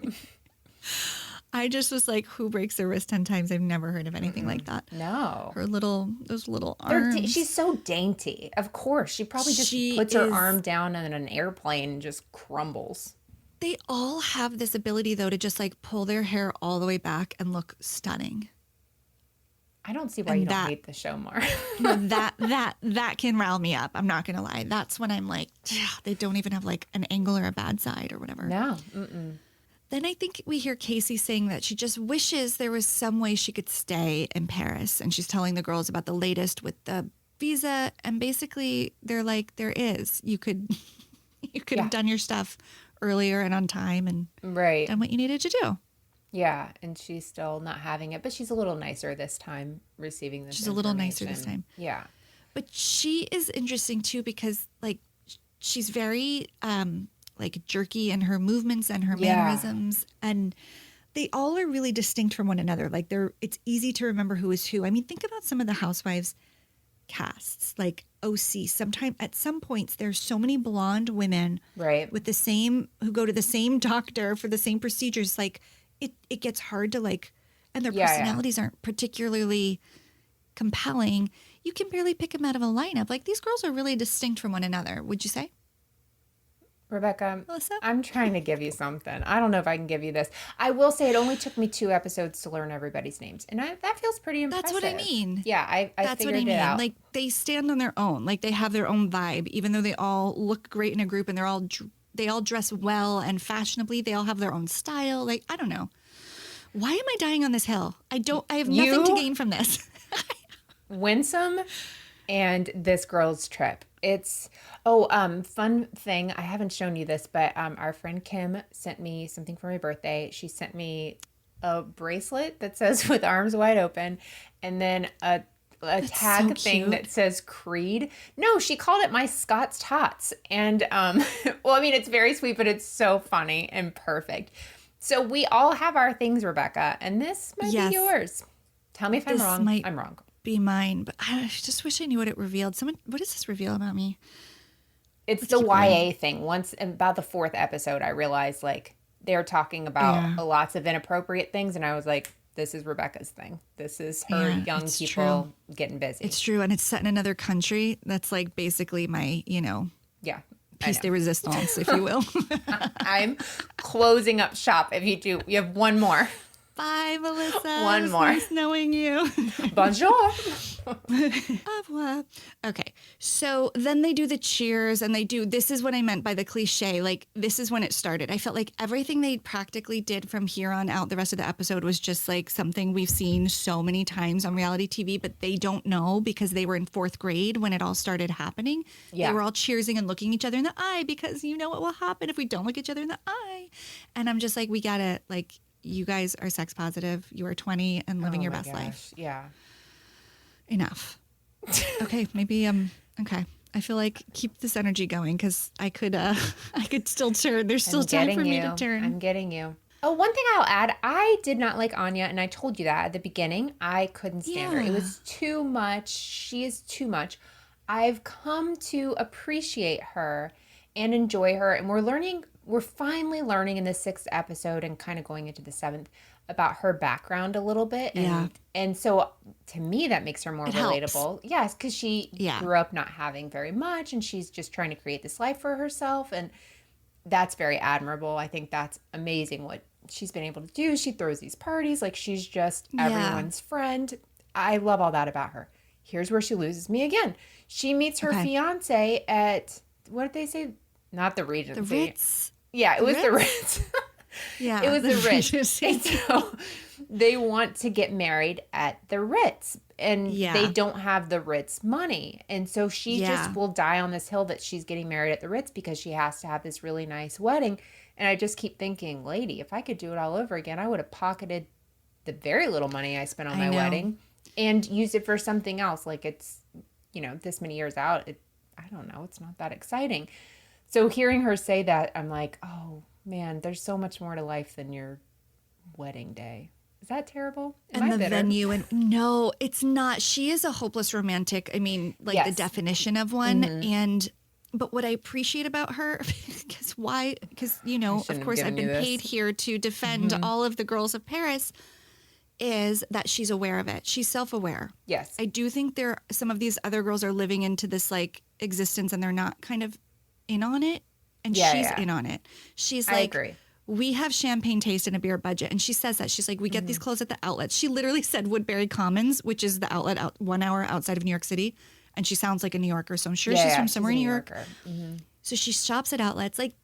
I just was like, who breaks their wrist 10 times? I've never heard of anything like that.
No.
Those little arms.
She's so dainty. Of course. She probably just puts her arm down on an airplane and just crumbles.
They all have this ability though to just like pull their hair all the way back and look stunning.
I don't see why you don't hate the show more.
No, that can rile me up. I'm not going to lie. That's when I'm like, they don't even have like an angle or a bad side or whatever.
No.
Then I think we hear Casey saying that she just wishes there was some way she could stay in Paris. And she's telling the girls about the latest with the visa. And basically they're like, there is. You could have done your stuff earlier and on time and done what you needed to do.
Yeah, and she's still not having it, but she's a little nicer this time receiving this.
She's a little nicer this time.
Yeah.
But she is interesting too because like she's very like jerky in her movements and her mannerisms and they all are really distinct from one another. Like it's easy to remember who is who. I mean, think about some of the Housewives casts, like OC. At some points there's so many blonde women with the same who go to the same doctor for the same procedures. Like it gets hard to like, and their personalities aren't particularly compelling. You can barely pick them out of a lineup. Like these girls are really distinct from one another. Would you say?
Rebecca,
Melissa?
I'm trying to give you something. I don't know if I can give you this. I will say it only took me 2 episodes to learn everybody's names. And that feels pretty impressive.
That's what I mean.
Yeah, I
That's
figured
what I mean.
it out.
Like they stand on their own. Like they have their own vibe, even though they all look great in a group and they all dress well and fashionably. They all have their own style. Like, I don't know. Why am I dying on this hill? I have nothing to gain from this.
Winsome and this girl's trip. It's fun thing. I haven't shown you this, but our friend Kim sent me something for my birthday. She sent me a bracelet that says "with arms wide open," and then a tag
so
thing
cute.
that says Creed. No, she called it my Scott's Tots. And, well, I mean, it's very sweet, but it's so funny and perfect. So we all have our things, Rebekah, and this might
Yes.
be yours. Tell me if I'm
This
wrong.
might-
I'm wrong.
Be mine, but I just wish I knew what it revealed. What does this reveal about me?
It's the
keep
YA
going.
thing. Once, about the 4th episode, I realized, like, they're talking about lots of inappropriate things, and I was like, this is Rebekah's thing. This is her
Yeah,
young
it's
people getting busy.
It's true, and it's set in another country. That's like basically my,
Yeah. I
piece
know.
de resistance, if you will.
I'm closing up shop if you do. You have one more.
Bye, Melissa.
One
It's
more.
Nice knowing you.
Bonjour.
Au revoir. Okay, so then they do the cheers, and this is what I meant by the cliche. Like, this is when it started. I felt like everything they practically did from here on out, the rest of the episode was just like something we've seen so many times on reality TV, but they don't know because they were in 4th grade when it all started happening.
Yeah.
They were all cheersing and looking each other in the eye because you know what will happen if we don't look each other in the eye. And I'm just like, we gotta, like, you guys are sex positive. You are 20 and living
Oh
your
my
best
gosh.
life.
Yeah.
Enough. Okay, maybe okay. I feel like keep this energy going because I could still turn. There's still
I'm
time
getting
for me
you.
to turn.
I'm getting you. Oh, one thing I'll add, I did not like Anya, and I told you that at the beginning. I couldn't stand her. It
Yeah.
was too much. She is too much. I've come to appreciate her and enjoy her, and we're finally learning in the 6th episode and kind of going into the 7th about her background a little bit. And so to me, that makes her more
It helps.
relatable. Yes, because she grew up not having very much, and she's just trying to create this life for herself. And that's very admirable. I think that's amazing what she's been able to do. She throws these parties like she's just everyone's friend. I love all that about her. Here's where she loses me again. She meets her fiance at, what did they say? Not the Regency.
The Ritz.
Yeah, it
The
was the
Ritz?
Ritz.
Yeah,
It was the Ritz.
Regency.
And so they want to get married at the Ritz, and they don't have the Ritz money. And so she just will die on this hill that she's getting married at the Ritz because she has to have this really nice wedding. And I just keep thinking, lady, if I could do it all over again, I would have pocketed the very little money I spent on my wedding and used it for something else. Like, it's, this many years out, I don't know, it's not that exciting. So hearing her say that, I'm like, oh man, there's so much more to life than your wedding day. Is that terrible? Am
And
I
the
bitter?
venue, and no, it's not. She is a hopeless romantic. I mean, like the definition of one. But what I appreciate about her, because of course I've been paid here to defend all of the girls of Paris, is that she's aware of it. She's self-aware.
Yes.
I do think some of these other girls are living into this like existence and they're not kind of in on it. And she's in on it. She's like,
I agree.
We have champagne taste and a beer budget. And she says that. She's like, we get these clothes at the outlets. She literally said Woodbury Commons, which is the outlet 1 hour outside of New York City. And she sounds like a New Yorker. So I'm sure she's from somewhere in New York. So she shops at outlets. Like,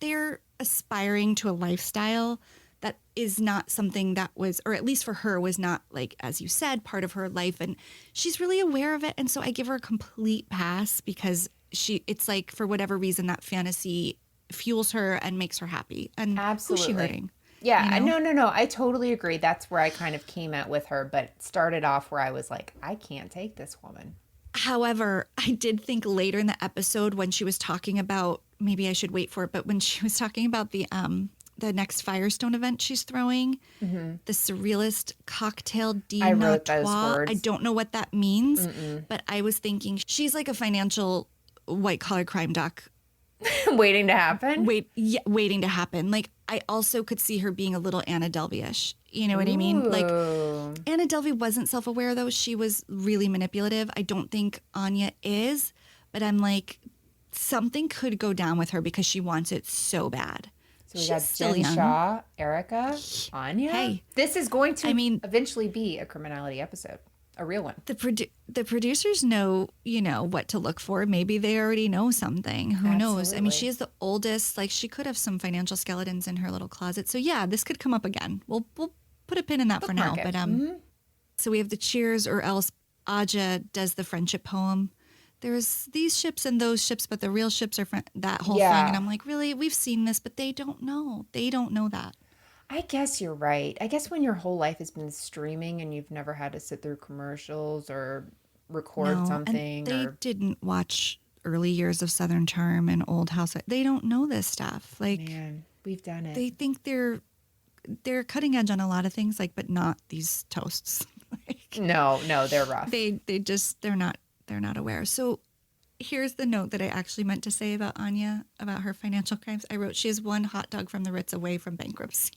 they're aspiring to a lifestyle that is not something that was, or at least for her, was not, like, as you said, part of her life. And she's really aware of it. And so I give her a complete pass because it's like, for whatever reason, that fantasy fuels her and makes her happy. And
Absolutely.
Who's she hurting?
Yeah, no. I totally agree. That's where I kind of came at with her, but it started off where I was like, I can't take this woman.
However, I did think later in the episode when she was talking about, maybe I should wait for it, but when she was talking about the next Firestone event she's throwing, the Surrealist Cocktail de
I wrote those
Noir.
words.
I don't know what that means, but I was thinking she's like a financial white-collar crime doc
Waiting to happen?
waiting to happen. Like, I also could see her being a little Anna Delvey-ish. You know what I mean? Like, Anna Delvey wasn't self-aware, though. She was really manipulative. I don't think Anya is, but I'm like, something could go down with her because she wants it so bad.
So we got Jen Shaw, Erica, Anya.
Hey.
This is going to
eventually
be a criminality episode. A real one.
The producers know, what to look for. Maybe they already know something. Who knows? I mean, she is the oldest. Like, she could have some financial skeletons in her little closet. So yeah, this could come up again. We'll put a pin in that for now. But so we have the cheers, or else Aja does the friendship poem. There's these ships and those ships, but the real ships are that whole thing. And I'm like, really? We've seen this, but they don't know. They don't know that.
I guess you're right. I guess when your whole life has been streaming and you've never had to sit through commercials or record
No, and
something
they
or
didn't watch early years of Southern Charm and Old House. They don't know this stuff. Like,
man, we've done it.
they think they're cutting edge on a lot of things, like, but not these toasts. Like,
No, they're rough.
they're not aware. So here's the note that I actually meant to say about Anya, about her financial crimes. I wrote, she is one hot dog from the Ritz away from bankruptcy.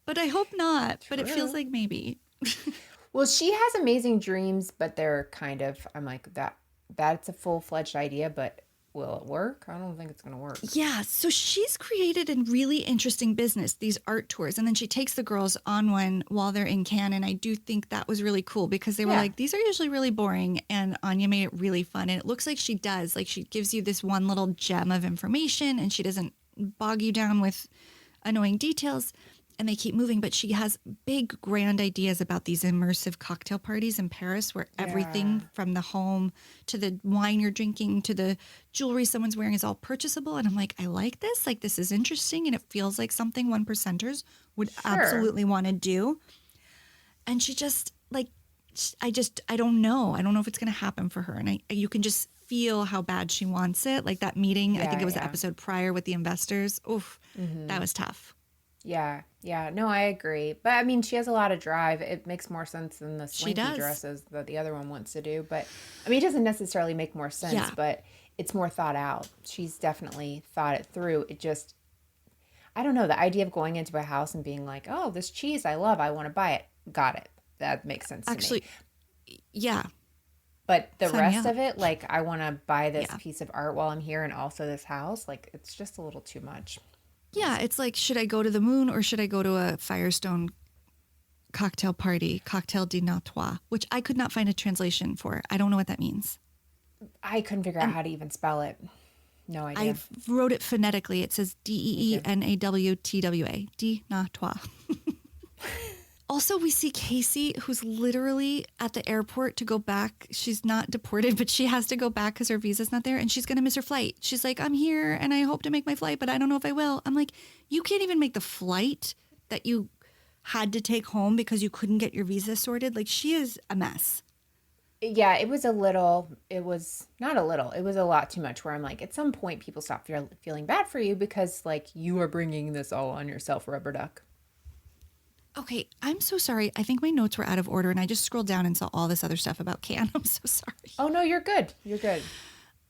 But I hope not. But it feels like maybe.
Well, she has amazing dreams, but they're kind of, I'm like, that's a full-fledged idea, but will it work? I don't think it's going to work.
Yeah. So she's created a really interesting business, these art tours. And then she takes the girls on one while they're in Cannes. And I do think that was really cool because they were like, these are usually really boring. And Anya made it really fun. And it looks like she does. Like, she gives you this one little gem of information and she doesn't bog you down with annoying details. And they keep moving, but she has big, grand ideas about these immersive cocktail parties in Paris where everything from the home to the wine you're drinking to the jewelry someone's wearing is all purchasable. And I'm like, I like this. Like, this is interesting. And it feels like something 1%ers would absolutely want to do. And she just, like, I don't know. I don't know if it's going to happen for her. And you can just feel how bad she wants it. Like that meeting, I think it was the episode prior with the investors. Oof, that was tough.
Yeah. No, I agree. But I mean, she has a lot of drive. It makes more sense than the slinky dresses that the other one wants to do. But I mean, it doesn't necessarily make more sense, but it's more thought out. She's definitely thought it through. It just, I don't know, the idea of going into a house and being like, oh, this cheese I love, I want to buy it. Got it. That makes sense to me.
Yeah.
But the rest of it, like, I want to buy this piece of art while I'm here and also this house, like, it's just a little too much.
Yeah, it's like, should I go to the moon or should I go to a Firestone cocktail party, cocktail de Nautois, which I could not find a translation for. I don't know what that means.
I couldn't figure out how to even spell it. No idea.
I wrote it phonetically. It says Deennawtwa, de Nautois. Also, we see Casey, who's literally at the airport to go back. She's not deported, but she has to go back because her visa's not there, and she's going to miss her flight. She's like, I'm here, and I hope to make my flight, but I don't know if I will. I'm like, you can't even make the flight that you had to take home because you couldn't get your visa sorted. Like, she is a mess.
Yeah, it was a lot too much where I'm like, at some point, people stop feeling bad for you because, like, you are bringing this all on yourself, rubber duck.
Okay, I'm so sorry. I think my notes were out of order and I just scrolled down and saw all this other stuff about Cannes. I'm so sorry.
Oh, no, you're good. You're good.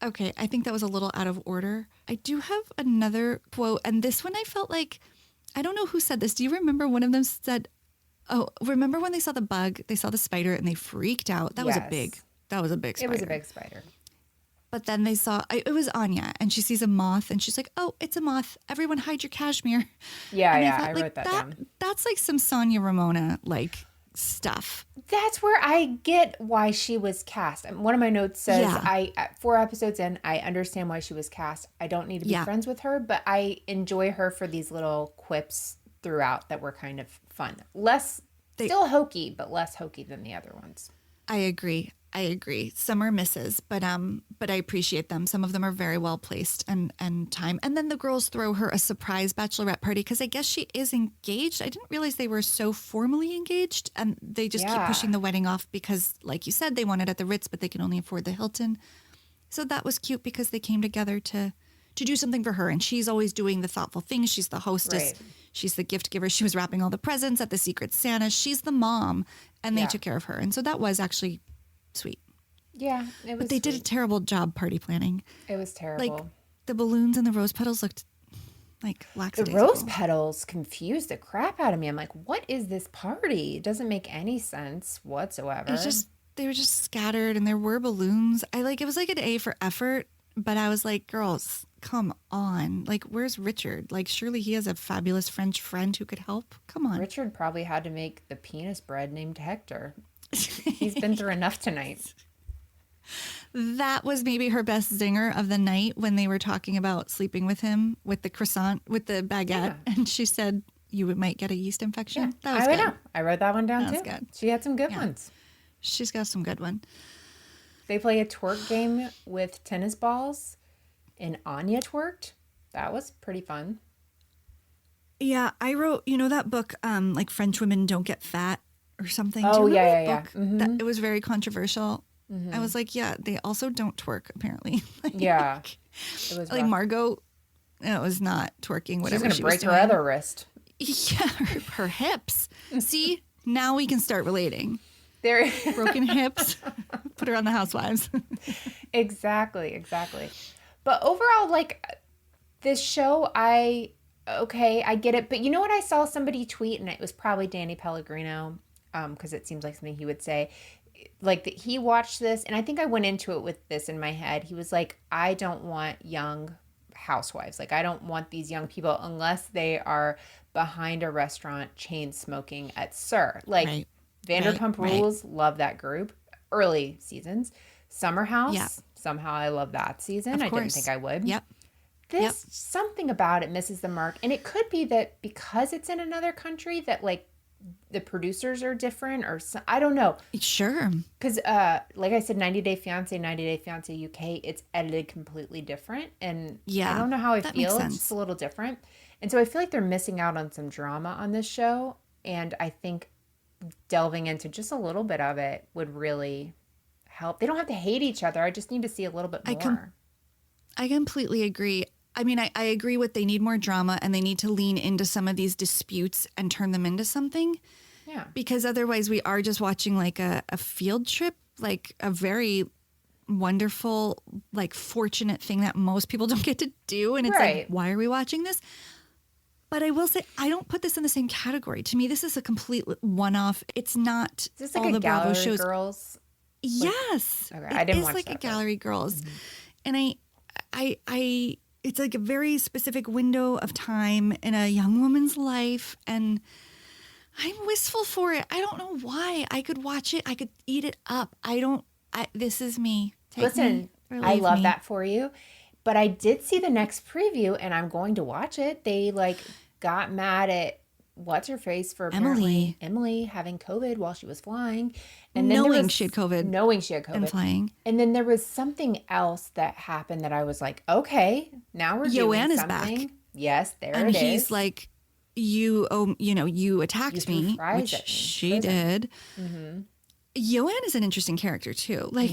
Okay, I think that was a little out of order. I do have another quote, and this one I felt like, I don't know who said this. Do you remember one of them said, oh, remember when they saw the bug, they saw the spider and they freaked out? That was a big spider.
It was a big spider.
But then they saw, it was Anya, and she sees a moth, and she's like, oh, it's a moth. Everyone hide your cashmere.
Yeah,
I
wrote that down.
That's like some Sonia Ramona, like, stuff.
That's where I get why she was cast. One of my notes says, 4 episodes in, I understand why she was cast. I don't need to be friends with her, but I enjoy her for these little quips throughout that were kind of fun. Still hokey, but less hokey than the other ones.
I agree. Some are misses, but I appreciate them. Some of them are very well placed and time. And then the girls throw her a surprise bachelorette party because I guess she is engaged. I didn't realize they were so formally engaged, and they just keep pushing the wedding off because, like you said, they want it at the Ritz, but they can only afford the Hilton. So that was cute because they came together to do something for her, and she's always doing the thoughtful things. She's the hostess. Right. She's the gift giver. She was wrapping all the presents at the Secret Santa. She's the mom, and they took care of her. And so that was actually sweet.
Yeah, it was.
But they did a terrible job party planning.
It was terrible.
Like, the balloons and the rose petals looked like lackadaisical.
The rose petals confused the crap out of me. I'm like, what is this party? It doesn't make any sense whatsoever.
They were just scattered, and there were balloons. It was like an A for effort, but I was like, girls, come on. Like, where's Richard? Like, surely he has a fabulous French friend who could help. Come on.
Richard probably had to make the penis bread named Hector. He's been through enough tonight.
That was maybe her best zinger of the night when they were talking about sleeping with him with the croissant, with the baguette. Yeah. And she said, you might get a yeast infection.
Yeah.
That was good.
Know. I wrote that one down
that
too.
Was good.
She had some good ones.
She's got some good ones.
They play a twerk game with tennis balls, and Anya twerked. That was pretty fun.
Yeah, I wrote, that book, like French Women Don't Get Fat or something. Do
Oh,
you remember that book?
Mm-hmm.
It was very controversial. I was like, yeah, they also don't twerk, apparently.
Yeah. It was
like
rough.
Margot, it was not twerking, whatever
She's
she
going
was
to break
doing.
her other wrist.
Yeah, her hips. See, now we can start relating.
There.
Broken hips, put her on the Housewives.
Exactly. But overall, like, this show, I get it. But you know what? I saw somebody tweet, and it was probably Danny Pellegrino, because it seems like something he would say. Like, that he watched this, and I think I went into it with this in my head. He was like, I don't want young housewives. Like, I don't want these young people unless they are behind a restaurant chain smoking at Sir. Like,
Right.
Vanderpump Rules, love that group. Early seasons. Summer House,
Yeah.
somehow I love that season.
Of
I didn't
course.
think I would.
Yep.
This, something about it misses the mark. And it could be that because it's in another country that, like, the producers are different, or I don't know.
Sure.
Because, like I said, 90 Day Fiancé UK, it's edited completely different. And
Yeah,
I don't know how I
that
feel.
makes
It's
sense.
just a little different. And so I feel like they're missing out on some drama on this show. And I think delving into just a little bit of it would really help. They don't have to hate each other. I just need to see a little bit more.
I completely agree. I mean, I agree with they need more drama and they need to lean into some of these disputes and turn them into something.
Yeah.
Because otherwise we are just watching like a field trip, like a very wonderful, like fortunate thing that most people don't get to do. And it's
Right.
like, why are we watching this? But I will say, I don't put this in the same category. To me, this is a complete one-off. It's not
Is this like
all
a
the Bravo
Gallery
shows.
Girls?
Yes.
Okay, I didn't
It
watch
is like
that,
a
but-
Gallery Girls. And I it's like a very specific window of time in a young woman's life, and I'm wistful for it. I don't know why. I could watch it. I could eat it up. This is me. Take
Listen,
me or
I
leave
love
me.
that for you. But I did see the next preview, and I'm going to watch it. They, like, got mad at what's her face for apparently Emily having COVID while she was flying, and then
Knowing she had COVID and flying.
And then there was something else that happened that I was like, okay, now we're
Yoann
doing
is
something.
back.
Yes, there
And
it is.
he's like, you attacked
You threw
me,
fries
which
at me in
she
prison.
did. Yoann is an interesting character too. Like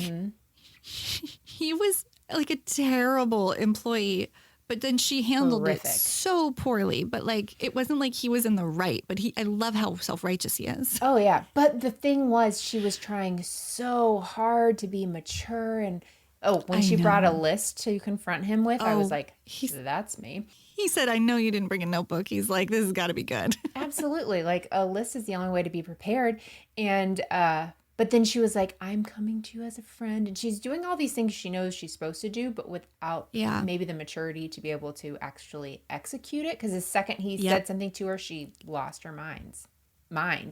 he was like a terrible employee, but then she handled
Horrific.
it so poorly. But like, it wasn't like he was in the right, but I love how self-righteous he is.
Oh, yeah. But the thing was, she was trying so hard to be mature. And, when she brought a list to confront him with, I was like, that's me.
He said, I know you didn't bring a notebook. He's like, this has got to be good.
Absolutely. Like, a list is the only way to be prepared. And, but then she was like, I'm coming to you as a friend. And she's doing all these things she knows she's supposed to do, but without maybe the maturity to be able to actually execute it. Because the second he said something to her, she lost her mind.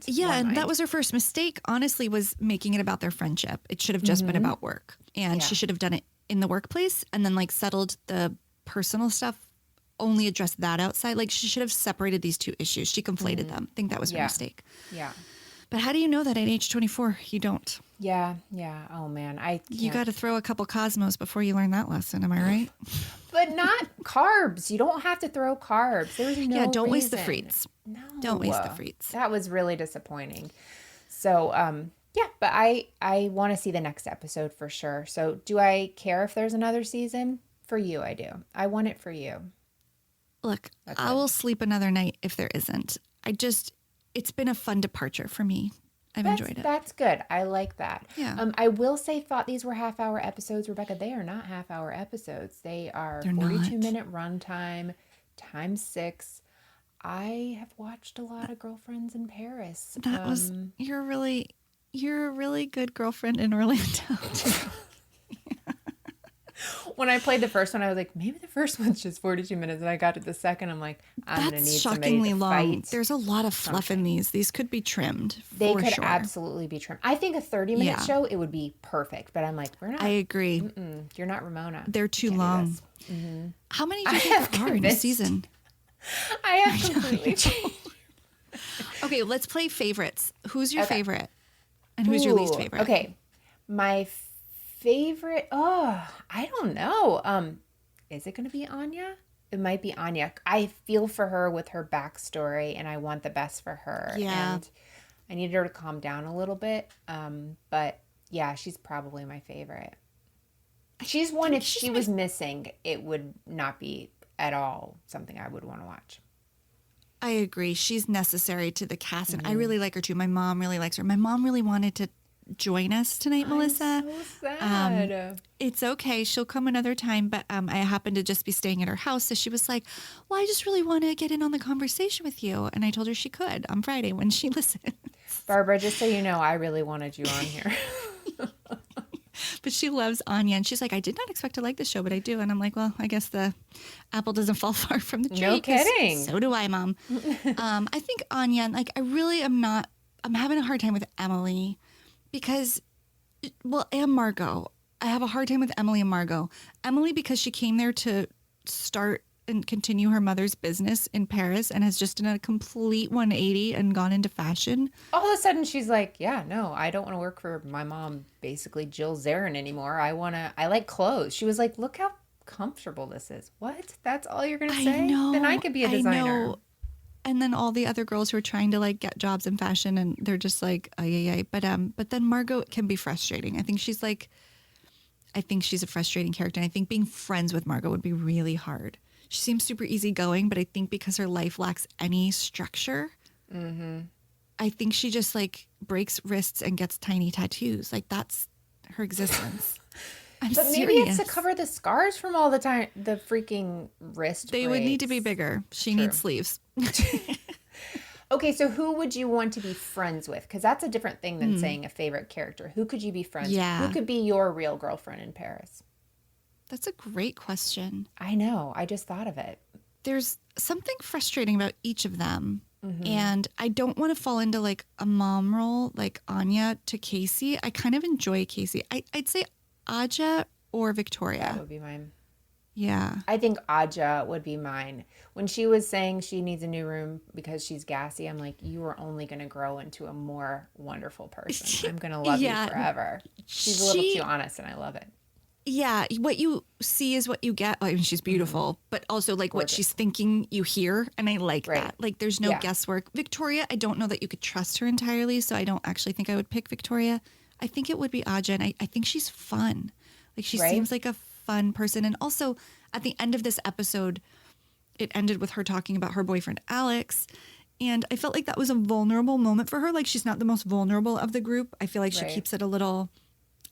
Yeah, and that was her first mistake, honestly, was making it about their friendship. It should have just been about work. And she should have done it in the workplace and then like settled the personal stuff, only addressed that outside. Like she should have separated these two issues. She conflated them. I think that was her mistake.
Yeah.
But how do you know that at age 24 you don't?
Yeah. Oh, man.
You got to throw a couple Cosmos before you learn that lesson. Am I right?
But not carbs. You don't have to throw carbs. There's no
Don't waste the
reason.
frites.
No.
Don't waste the frites.
That was really disappointing. So, but I want to see the next episode for sure. So do I care if there's another season? For you, I do. I want it for you.
Look, I will sleep another night if there isn't. It's been a fun departure for me. I've enjoyed it.
That's good. I like that.
Yeah.
I will say, thought these were half-hour episodes, Rebekah. They are not half-hour episodes. They are 42-minute runtime, times 6. I have watched a lot of Girlfriends in Paris.
That was you're a really good girlfriend in Orlando.
When I played the first one, I was like, maybe the first one's just 42 minutes. And I got to the second, I'm like, I'm going to need
That's
somebody
shockingly
to
long.
fight.
There's a lot of fluff in these. These could be trimmed.
They
for
could
sure.
absolutely be trimmed. I think a 30-minute show, it would be perfect. But I'm like, we're not.
I agree.
You're not Ramona.
They're too
Can't do
long.
this.
How many do you think there are in a
convinced.
season?
I have completely changed.
Okay, let's play favorites. Who's your
Okay.
favorite? And who's your least
Ooh,
favorite?
Okay. My favorite, I don't know. Is it going to be Anya? It might be Anya. I feel for her with her backstory, and I want the best for her.
Yeah.
And I needed her to calm down a little bit. But yeah, she's probably my favorite. She's one, if she was missing, it would not be at all something I would want to watch.
I agree. She's necessary to the cast, and I really like her too. My mom really likes her. My mom really wanted to join us tonight, Melissa.
So sad.
It's okay. She'll come another time, but I happened to just be staying at her house, so she was like, well, I just really want to get in on the conversation with you. And I told her she could on Friday when she listens.
Barbara, just so you know, I really wanted you on here.
But she loves Anya, and she's like, I did not expect to like this show, but I do. And I'm like, well, I guess the apple doesn't fall far from the tree.
No kidding.
So do I, Mom. I think Anya, like, I really am not, I'm having a hard time with Emily because, well, and Margot. I have a hard time with Emily and Margot. Emily, because she came there to start and continue her mother's business in Paris and has just done a complete 180 and gone into fashion.
All of a sudden she's like, yeah, no, I don't want to work for my mom, basically Jill Zarin anymore. I like clothes. She was like, look how comfortable this is. What? That's all you're going to say? Then I could be a designer.
I know. And then all the other girls who are trying to like get jobs in fashion, and they're just like, ay. But then Margot can be frustrating. I think she's a frustrating character. And I think being friends with Margot would be really hard. She seems super easygoing, but I think because her life lacks any structure, I think she just like breaks wrists and gets tiny tattoos. Like that's her existence.
But maybe it's to cover the scars from all the time, the freaking wrist
They would need to be bigger. She needs sleeves.
Okay, so who would you want to be friends with? Because that's a different thing than saying a favorite character. Who could you be friends with? Who could be your real girlfriend in Paris?
That's a great question.
I know. I just thought of it.
There's something frustrating about each of them. And I don't want to fall into like a mom role like Anya to Casey. I kind of enjoy Casey. I'd say Aja or Victoria.
That would be mine.
Yeah.
I think Aja would be mine. When she was saying she needs a new room because she's gassy, I'm like, you are only going to grow into a more wonderful person. I'm going to love you forever. She's a little too honest, and I love it.
Yeah, what you see is what you get. I mean, she's beautiful, but also like what she's thinking you hear, and I like that. Like there's no guesswork. Victoria, I don't know that you could trust her entirely, so I don't actually think I would pick Victoria. I think it would be Aja, and I think she's fun. Like she seems like a fun person. And also at the end of this episode, it ended with her talking about her boyfriend, Alex. And I felt like that was a vulnerable moment for her. Like she's not the most vulnerable of the group. I feel like she keeps it a little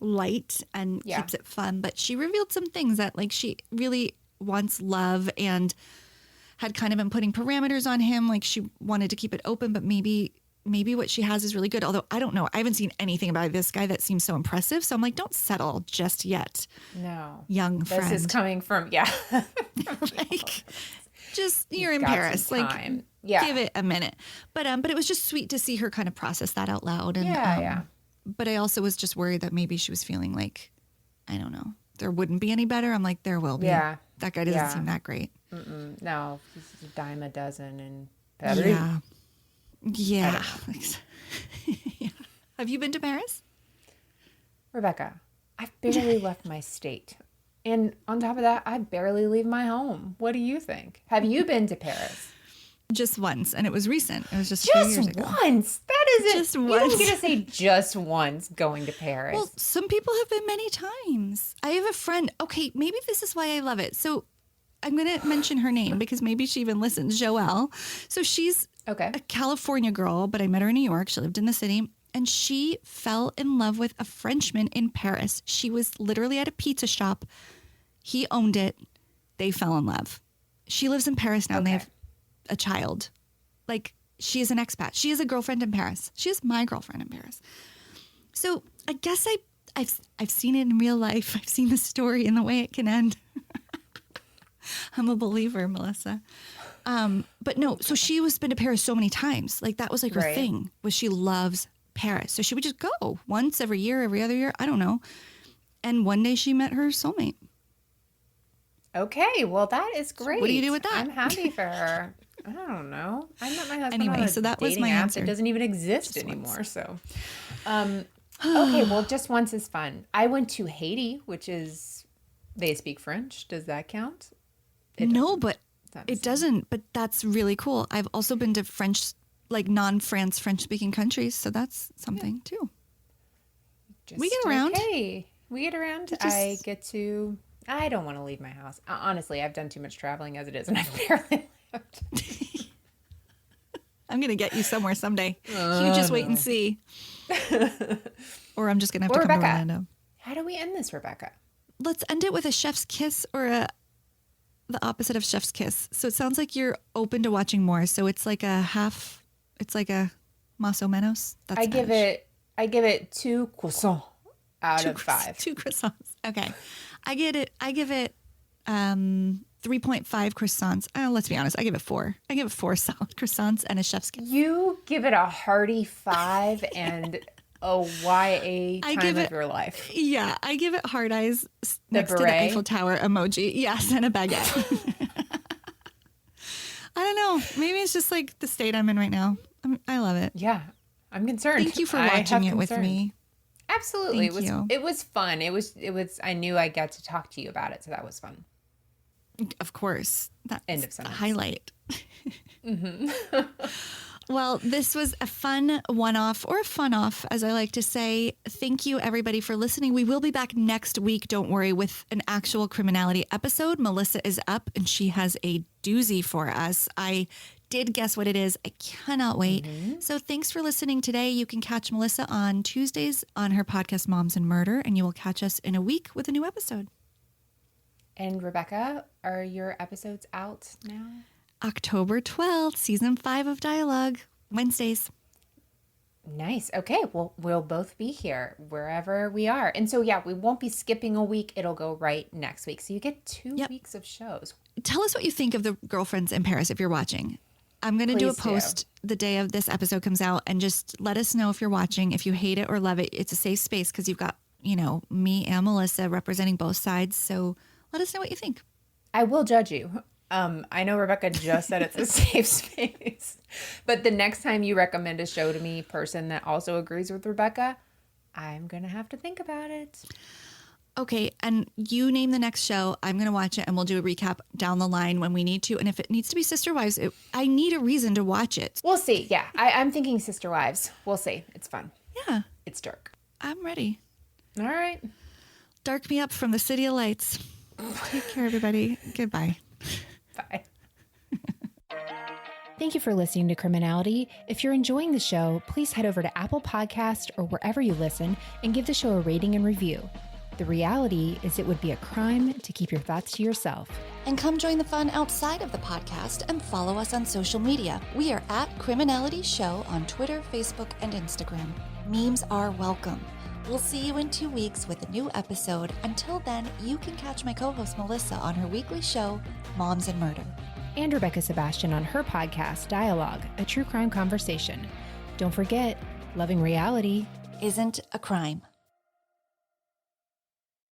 light and keeps it fun, but she revealed some things that like she really wants love and had kind of been putting parameters on him. Like she wanted to keep it open, but maybe what she has is really good. Although I don't know. I haven't seen anything about this guy that seems so impressive. So I'm like, don't settle just yet.
No.
Young friend.
This is coming from,
like just you're in Paris. Like give it a minute. But it was just sweet to see her kind of process that out loud. And but I also was just worried that maybe she was feeling like, I don't know, there wouldn't be any better. I'm like, there will be. Yeah. That guy doesn't seem that great.
No, he's a dime a dozen and better.
Yeah. Have you been to Paris?
Rebecca, I've barely left my state. And on top of that, I barely leave my home. What do you think? Have you been to Paris?
Just once, and it was recent. It was just a few years ago.
Just once? That isn't. Just once. You don't get to say just once going to Paris.
Well, some people have been many times. I have a friend. Okay, maybe this is why I love it. So I'm going to mention her name because maybe she even listens, Joelle. So she's a California girl, but I met her in New York. She lived in the city, and she fell in love with a Frenchman in Paris. She was literally at a pizza shop. He owned it. They fell in love. She lives in Paris now, and they have a child. Like, she is an expat. She is a girlfriend in Paris. She is my girlfriend in Paris. So I guess I've seen it in real life. I've seen the story and the way it can end. I'm a believer, Melissa. But no, so she was been to Paris so many times. Like that was like her thing, was she loves Paris. So she would just go once every year, every other year. I don't know. And one day she met her soulmate. Okay, well that is great. So what do you do with that? I'm happy for her. I don't know. I met my husband on a so that was my answer. It doesn't even exist just anymore. Once. So, okay, well, just once is fun. I went to Haiti, which is they speak French. Does that count? No, but It doesn't, but that's really cool. I've also been to French, like non-France French-speaking countries, so that's something too. We get around.
Okay. We get around. I don't want to leave my house. Honestly, I've done too much traveling as it is, and I've barely left.
I'm going to get you somewhere someday. You just wait and see. Or I'm just going to have to come to Orlando.
How do we end this, Rebekah?
Let's end it with a chef's kiss or the opposite of chef's kiss. So it sounds like you're open to watching more. So it's like a más o menos. That's Spanish.
I give it 2 croissants out of 5.
2 croissants. Okay. I give it 3.5 croissants. Let's be honest. I give it 4. I give it 4 solid croissants and a chef's kiss.
You give it a hearty 5 and a YA time of your life.
Yeah. I give it hard eyes next to the Eiffel Tower emoji. Yes. And a baguette. I don't know. Maybe it's just like the state I'm in right now. I love it.
Yeah. I'm concerned.
Thank you for watching it with me.
Absolutely. It was fun. It was I knew I got to talk to you about it, so that was fun.
Of course. That's
end of sentence.
A highlight. Well, this was a fun one-off, or a fun-off, as I like to say. Thank you, everybody, for listening. We will be back next week, don't worry, with an actual criminality episode. Melissa is up, and she has a doozy for us. I did guess what it is. I cannot wait. So thanks for listening today. You can catch Melissa on Tuesdays on her podcast, Moms and Murder, and you will catch us in a week with a new episode.
And Rebekah, are your episodes out now?
October 12th, season 5 of Dialogue, Wednesdays.
Nice. Okay. Well, we'll both be here wherever we are. And so, yeah, we won't be skipping a week. It'll go right next week. So you get 2 weeks of shows.
Tell us what you think of the Girlfriends in Paris if you're watching. I'm going to do a post the day of this episode comes out, and just let us know if you're watching, if you hate it or love it. It's a safe space because you've got, me and Melissa representing both sides. So let us know what you think.
I will judge you. I know Rebekah just said it's a safe space, but the next time you recommend a show to me, person that also agrees with Rebekah, I'm going to have to think about it.
Okay. And you name the next show. I'm going to watch it, and we'll do a recap down the line when we need to. And if it needs to be Sister Wives, I need a reason to watch it.
We'll see. Yeah. I'm thinking Sister Wives. We'll see. It's fun.
Yeah.
It's dark.
I'm ready.
All right.
Dark me up from the City of Lights. Take care, everybody. Goodbye.
Bye.
Thank you for listening to Criminality. If you're enjoying the show, please head over to Apple Podcast or wherever you listen and give the show a rating and review. The reality is it would be a crime to keep your thoughts to yourself.
And come join the fun outside of the podcast and follow us on social media. We are at Criminality Show on Twitter, Facebook, and Instagram. Memes are welcome. We'll see you in 2 weeks with a new episode. Until then, you can catch my co-host Melissa on her weekly show, Moms and Murder.
And Rebekah Sebastian on her podcast, Dialogue, a true crime conversation. Don't forget, loving reality
isn't a crime.